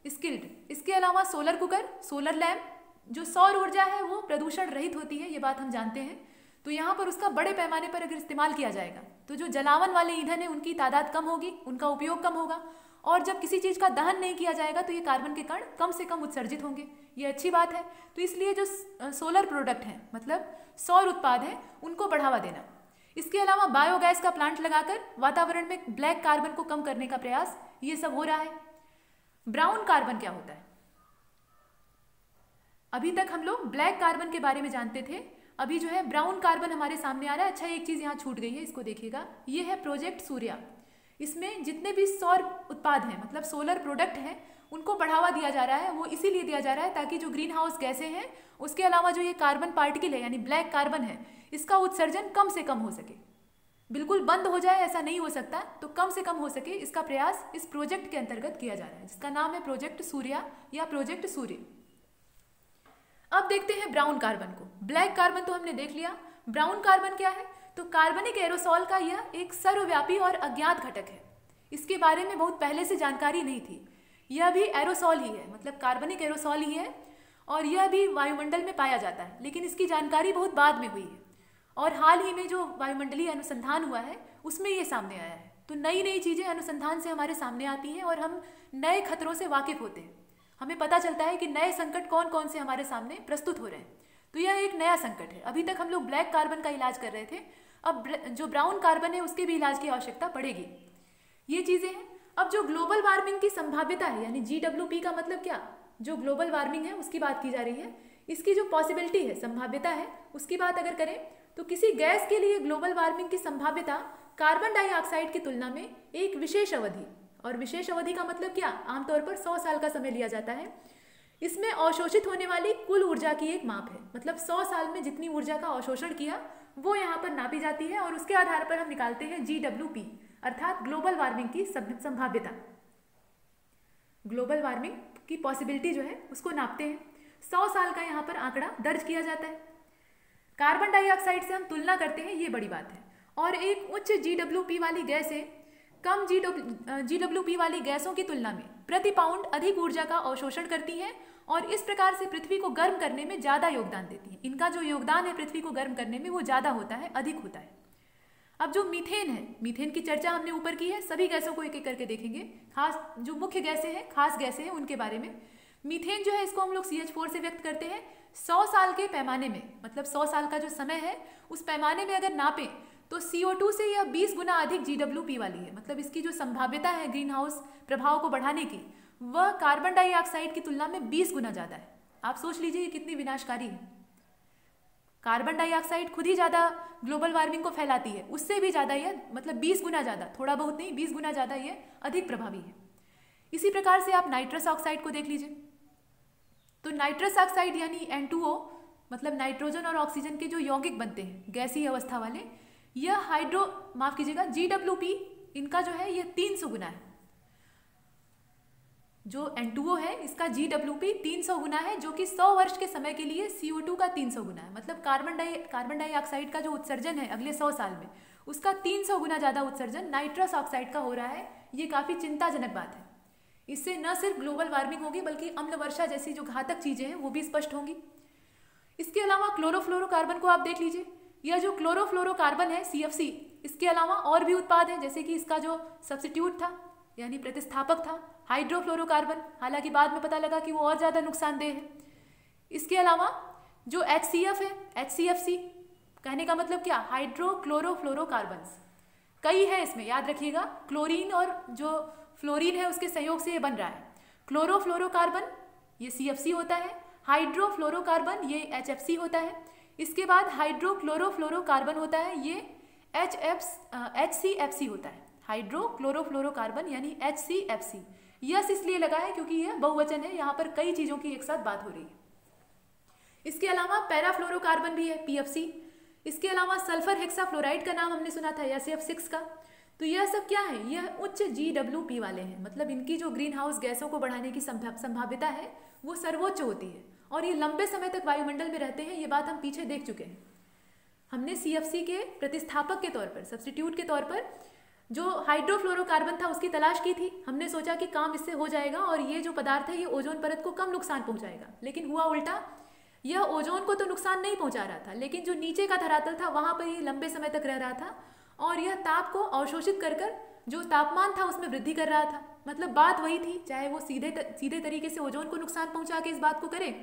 स्किल्ड। इसके अलावा सोलर कुकर, सोलर लैम्प, जो सौर ऊर्जा है वो प्रदूषण रहित होती है, ये बात हम जानते हैं। तो यहाँ पर उसका बड़े पैमाने पर अगर इस्तेमाल किया जाएगा तो जो जलावन वाले ईंधन है उनकी तादाद कम होगी, उनका उपयोग कम होगा। और जब किसी चीज़ का दहन नहीं किया जाएगा तो ये कार्बन के कण कम से कम उत्सर्जित होंगे, ये अच्छी बात है। तो इसलिए जो सोलर प्रोडक्ट हैं, मतलब सौर उत्पाद हैं, उनको बढ़ावा देना। इसके अलावा बायोगैस का प्लांट लगाकर वातावरण में ब्लैक कार्बन को कम करने का प्रयास, ये सब हो रहा है। ब्राउन कार्बन क्या होता है? अभी तक हम लोग ब्लैक कार्बन के बारे में जानते थे, अभी जो है ब्राउन कार्बन हमारे सामने आ रहा है। अच्छा, एक चीज़ यहाँ छूट गई है, इसको देखिएगा। ये है प्रोजेक्ट सूर्या। इसमें जितने भी सौर उत्पाद हैं, मतलब सोलर प्रोडक्ट हैं, उनको बढ़ावा दिया जा रहा है। वो इसीलिए दिया जा रहा है ताकि जो ग्रीन हाउस गैसें हैं, उसके अलावा जो ये कार्बन पार्टिकल है यानी ब्लैक कार्बन है, इसका उत्सर्जन कम से कम हो सके। बिल्कुल बंद हो जाए ऐसा नहीं हो सकता, तो कम से कम हो सके इसका प्रयास इस प्रोजेक्ट के अंतर्गत किया जा रहा है, जिसका नाम है प्रोजेक्ट सूर्या या प्रोजेक्ट सूर्य। अब देखते हैं ब्राउन कार्बन को। ब्लैक कार्बन तो हमने देख लिया, ब्राउन कार्बन क्या है? तो कार्बनिक एरोसोल का यह एक सर्वव्यापी और अज्ञात घटक है। इसके बारे में बहुत पहले से जानकारी नहीं थी। यह भी एरोसोल ही है, मतलब कार्बनिक एरोसोल ही है, और यह भी वायुमंडल में पाया जाता है, लेकिन इसकी जानकारी बहुत बाद में हुई है। और हाल ही में जो वायुमंडलीय अनुसंधान हुआ है उसमें ये सामने आया है। तो नई नई चीज़ें अनुसंधान से हमारे सामने आती हैं और हम नए खतरों से वाकिफ होते हैं। हमें पता चलता है कि नए संकट कौन कौन से हमारे सामने प्रस्तुत हो रहे हैं। तो यह एक नया संकट है। अभी तक हम लोग ब्लैक कार्बन का इलाज कर रहे थे, अब जो ब्राउन कार्बन है उसके भी इलाज की आवश्यकता पड़ेगी। ये चीज़ें हैं। अब जो ग्लोबल वार्मिंग की संभाव्यता है, यानी GWP का मतलब क्या? जो ग्लोबल वार्मिंग है उसकी बात की जा रही है। इसकी जो पॉसिबिलिटी है, संभाव्यता है, उसकी बात अगर करें तो किसी गैस के लिए ग्लोबल वार्मिंग की संभाव्यता कार्बन डाइऑक्साइड की तुलना में एक विशेष अवधि, और विशेष अवधि का मतलब क्या? आमतौर पर 100 साल का समय लिया जाता है। इसमें अवशोषित होने वाली कुल ऊर्जा की एक माप है, मतलब 100 साल में जितनी ऊर्जा का अवशोषण किया वो यहाँ पर नापी जाती है और उसके आधार पर हम निकालते हैं GWP, अर्थात ग्लोबल वार्मिंग की संभाव्यता। ग्लोबल वार्मिंग की पॉसिबिलिटी जो है उसको नापते हैं। 100 साल का यहाँ पर आंकड़ा दर्ज किया जाता है। कार्बन डाइऑक्साइड से हम तुलना करते हैं, ये बड़ी बात है। और एक उच्च GWP वाली गैस है कम GWP वाली गैसों की तुलना में प्रति पाउंड अधिक ऊर्जा का अवशोषण करती हैं और इस प्रकार से पृथ्वी को गर्म करने में ज़्यादा योगदान देती हैं। इनका जो योगदान है पृथ्वी को गर्म करने में वो ज़्यादा होता है, अधिक होता है। अब जो मीथेन है, मीथेन की चर्चा हमने ऊपर की है, सभी गैसों को एक एक करके देखेंगे। खास जो मुख्य गैसें हैं, खास गैसें हैं, उनके बारे में। मीथेन जो है इसको हम लोग CH4 से व्यक्त करते हैं। 100 साल के पैमाने में, मतलब 100 साल का जो समय है उस पैमाने में अगर नापें तो CO2 से यह 20 गुना अधिक GWP वाली है। मतलब इसकी जो संभाव्यता है ग्रीन हाउस प्रभाव को बढ़ाने की, वह कार्बन डाइऑक्साइड की तुलना में 20 गुना ज़्यादा है। आप सोच लीजिए ये कितनी विनाशकारी है। कार्बन डाइऑक्साइड खुद ही ज़्यादा ग्लोबल वार्मिंग को फैलाती है, उससे भी ज़्यादा यह, मतलब 20 गुना ज़्यादा, थोड़ा बहुत नहीं, 20 गुना ज़्यादा ये अधिक प्रभावी है। इसी प्रकार से आप नाइट्रस ऑक्साइड को देख लीजिए। तो नाइट्रस ऑक्साइड यानी N2O, मतलब नाइट्रोजन और ऑक्सीजन के जो यौगिक बनते हैं गैसीय अवस्था वाले, यह माफ कीजिएगा GWP इनका जो है यह 300 गुना है। जो N2O है इसका GWP 300 गुना है, जो कि 100 वर्ष के समय के लिए CO2 का 300 गुना है। मतलब कार्बन डाइऑक्साइड का जो उत्सर्जन है अगले 100 साल में, उसका 300 गुना ज़्यादा उत्सर्जन नाइट्रस ऑक्साइड का हो रहा है। ये काफ़ी चिंताजनक बात है। इससे न सिर्फ ग्लोबल वार्मिंग होगी बल्कि अम्ल वर्षा जैसी जो घातक चीज़ें हैं वो भी स्पष्ट होंगी। इसके अलावा क्लोरोफ्लोरोकार्बन को आप देख लीजिए। यह जो क्लोरोफ्लोरोकार्बन है CFC, इसके अलावा और भी उत्पाद हैं, जैसे कि इसका जो सब्स्टिट्यूट था यानी प्रतिस्थापक था हाइड्रोफ्लोरोकार्बन, हालांकि बाद में पता लगा कि वो और ज़्यादा नुकसानदेह है। इसके अलावा जो HCF है, HCFC कहने का मतलब क्या, हाइड्रोक्लोरोफ्लोरोकार्बन्स। कई है इसमें, याद रखिएगा, क्लोरीन और जो फ्लोरीन है उसके संयोग से ये बन रहा है। क्लोरोफ्लोरोकार्बन ये CFC होता है, हाइड्रोफ्लोरोकार्बन ये HFC होता है। इसके बाद हाइड्रोक्लोरोफ्लोरोकार्बन होता है, ये HCFC होता है, हाइड्रोक्लोरोफ्लोरोकार्बन यानी HCFC। यस इसलिए लगा है क्योंकि यह बहुवचन है, यहाँ पर कई चीज़ों की एक साथ बात हो रही है। इसके अलावा पैराफ्लोरोकार्बन भी है, PFC। इसके अलावा सल्फर हेक्साफ्लोराइड का नाम हमने सुना था, SF6 का। तो यह सब क्या है, यह उच्च GWP वाले हैं, मतलब इनकी जो ग्रीन हाउस गैसों को बढ़ाने की संभाव्यता है वो सर्वोच्च होती है और ये लंबे समय तक वायुमंडल में रहते हैं। ये बात हम पीछे देख चुके हैं। हमने CFC के प्रतिस्थापक के तौर पर, सब्स्टिट्यूट के तौर पर जो हाइड्रोफ्लोरोकार्बन था उसकी तलाश की थी। हमने सोचा कि काम इससे हो जाएगा और ये जो पदार्थ है ये ओजोन परत को कम नुकसान पहुंचाएगा, लेकिन हुआ उल्टा। यह ओजोन को तो नुकसान नहीं पहुंचा रहा था, लेकिन जो नीचे का धरातल था वहां पर ये लंबे समय तक रह रहा था और यह ताप को अवशोषित कर जो तापमान था उसमें वृद्धि कर रहा था। मतलब बात वही थी, चाहे वो सीधे तरीके से ओजोन को नुकसान पहुंचा के इस बात को करे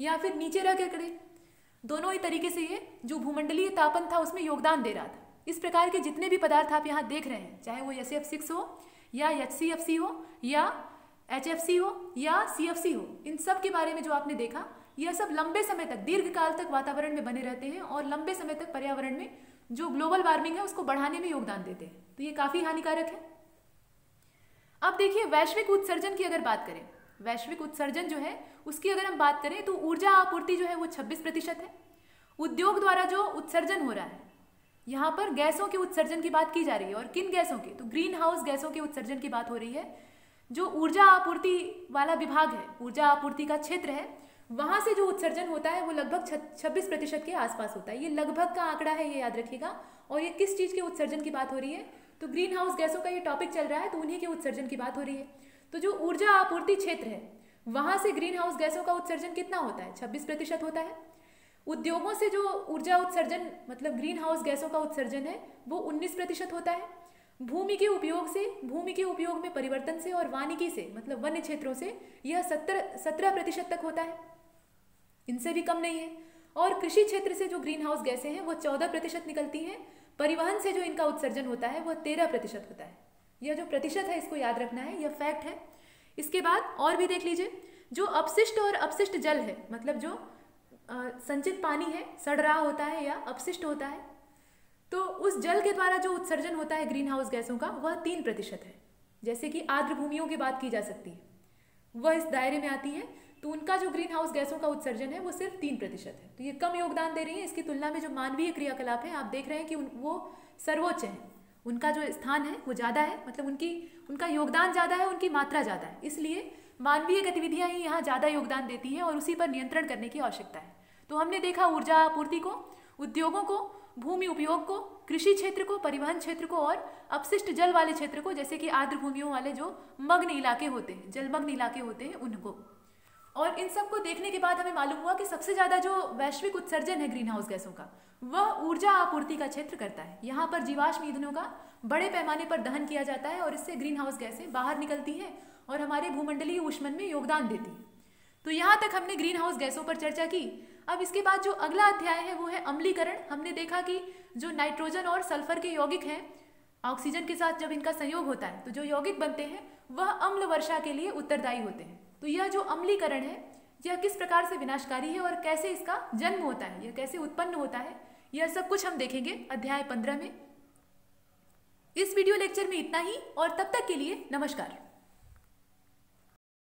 या फिर नीचे रह कर करे, दोनों ही तरीके से ये जो भूमंडलीय तापन था उसमें योगदान दे रहा था। इस प्रकार के जितने भी पदार्थ आप यहाँ देख रहे हैं, चाहे वो SF6 हो या HCFC हो या HFC हो या CFC हो, इन सब के बारे में जो आपने देखा, यह सब लंबे समय तक, दीर्घ काल तक वातावरण में बने रहते हैं और लंबे समय तक पर्यावरण में जो ग्लोबल वार्मिंग है उसको बढ़ाने में योगदान देते हैं। तो ये काफी हानिकारक है। अब देखिए वैश्विक उत्सर्जन की अगर बात करें, वैश्विक उत्सर्जन जो है उसकी अगर हम बात करें तो ऊर्जा आपूर्ति जो है वो 26% है। उद्योग द्वारा जो उत्सर्जन हो रहा है, यहाँ पर गैसों के उत्सर्जन की बात की जा रही है। और किन गैसों के, तो ग्रीन हाउस गैसों के उत्सर्जन की बात हो रही है। जो ऊर्जा आपूर्ति वाला विभाग है, ऊर्जा आपूर्ति का क्षेत्र है, वहां से जो उत्सर्जन होता है वो लगभग 26% के आसपास होता है। ये लगभग का आंकड़ा है, ये याद रखिएगा। और ये किस चीज के उत्सर्जन की बात हो रही है, तो ग्रीन हाउस गैसों का ये टॉपिक चल रहा है, तो उन्हीं के उत्सर्जन की बात हो रही है। तो जो ऊर्जा आपूर्ति क्षेत्र है वहां से ग्रीन हाउस गैसों का उत्सर्जन कितना होता है, 26% होता है। उद्योगों से जो ऊर्जा उत्सर्जन मतलब ग्रीन हाउस गैसों का उत्सर्जन है वो 19% होता है। भूमि के उपयोग में परिवर्तन से और वानिकी से मतलब वन्य क्षेत्रों से यह 17% तक होता है, इनसे भी कम नहीं है। और कृषि क्षेत्र से जो ग्रीन हाउस गैसें हैं वो 14% निकलती हैं। परिवहन से जो इनका उत्सर्जन होता है वो 13% होता है। यह जो प्रतिशत है इसको याद रखना है, यह फैक्ट है। इसके बाद और भी देख लीजिए, जो अपशिष्ट और अपशिष्ट जल है, मतलब जो संचित पानी है, सड़ रहा होता है या अपशिष्ट होता है, तो उस जल के द्वारा जो उत्सर्जन होता है ग्रीन हाउस गैसों का वह 3% है। जैसे कि आर्द्र भूमियों की बात की जा सकती है, वह इस दायरे में आती है, तो उनका जो ग्रीन हाउस गैसों का उत्सर्जन है वो सिर्फ 3% है। तो ये कम योगदान दे रही है। इसकी तुलना में जो मानवीय क्रियाकलाप है, आप देख रहे हैं कि वो सर्वोच्च है, उनका जो स्थान है वो ज़्यादा है, मतलब उनका योगदान ज़्यादा है, उनकी मात्रा ज़्यादा है। इसलिए मानवीय गतिविधियाँ ही यहाँ ज़्यादा योगदान देती हैं और उसी पर नियंत्रण करने की आवश्यकता है। तो हमने देखा ऊर्जा आपूर्ति को, उद्योगों को, भूमि उपयोग को, कृषि क्षेत्र को, परिवहन क्षेत्र को और अपशिष्ट जल वाले क्षेत्र को, जैसे कि आर्द्र भूमियों वाले जो मग्न इलाके होते हैं, जलमग्न इलाके होते हैं, उनको। और इन सब को देखने के बाद हमें मालूम हुआ कि सबसे ज़्यादा जो वैश्विक उत्सर्जन है ग्रीन हाउस गैसों का वह ऊर्जा आपूर्ति का क्षेत्र करता है। यहाँ पर जीवाश्म ईंधनों का बड़े पैमाने पर दहन किया जाता है और इससे ग्रीन हाउस गैसें बाहर निकलती हैं और हमारे भूमंडलीय ऊष्मन में योगदान देती हैं। तो यहाँ तक हमने ग्रीन हाउस गैसों पर चर्चा की। अब इसके बाद जो अगला अध्याय है वो है अम्लीकरण। हमने देखा कि जो नाइट्रोजन और सल्फर के यौगिक हैं, ऑक्सीजन के साथ जब इनका संयोग होता है तो जो यौगिक बनते हैं वह अम्ल वर्षा के लिए उत्तरदायी होते हैं। तो यह जो अम्लीकरण है यह किस प्रकार से विनाशकारी है और कैसे इसका जन्म होता है, यह कैसे उत्पन्न होता है, यह सब कुछ हम देखेंगे अध्याय 15 में। इस वीडियो लेक्चर में इतना ही और तब तक के लिए नमस्कार।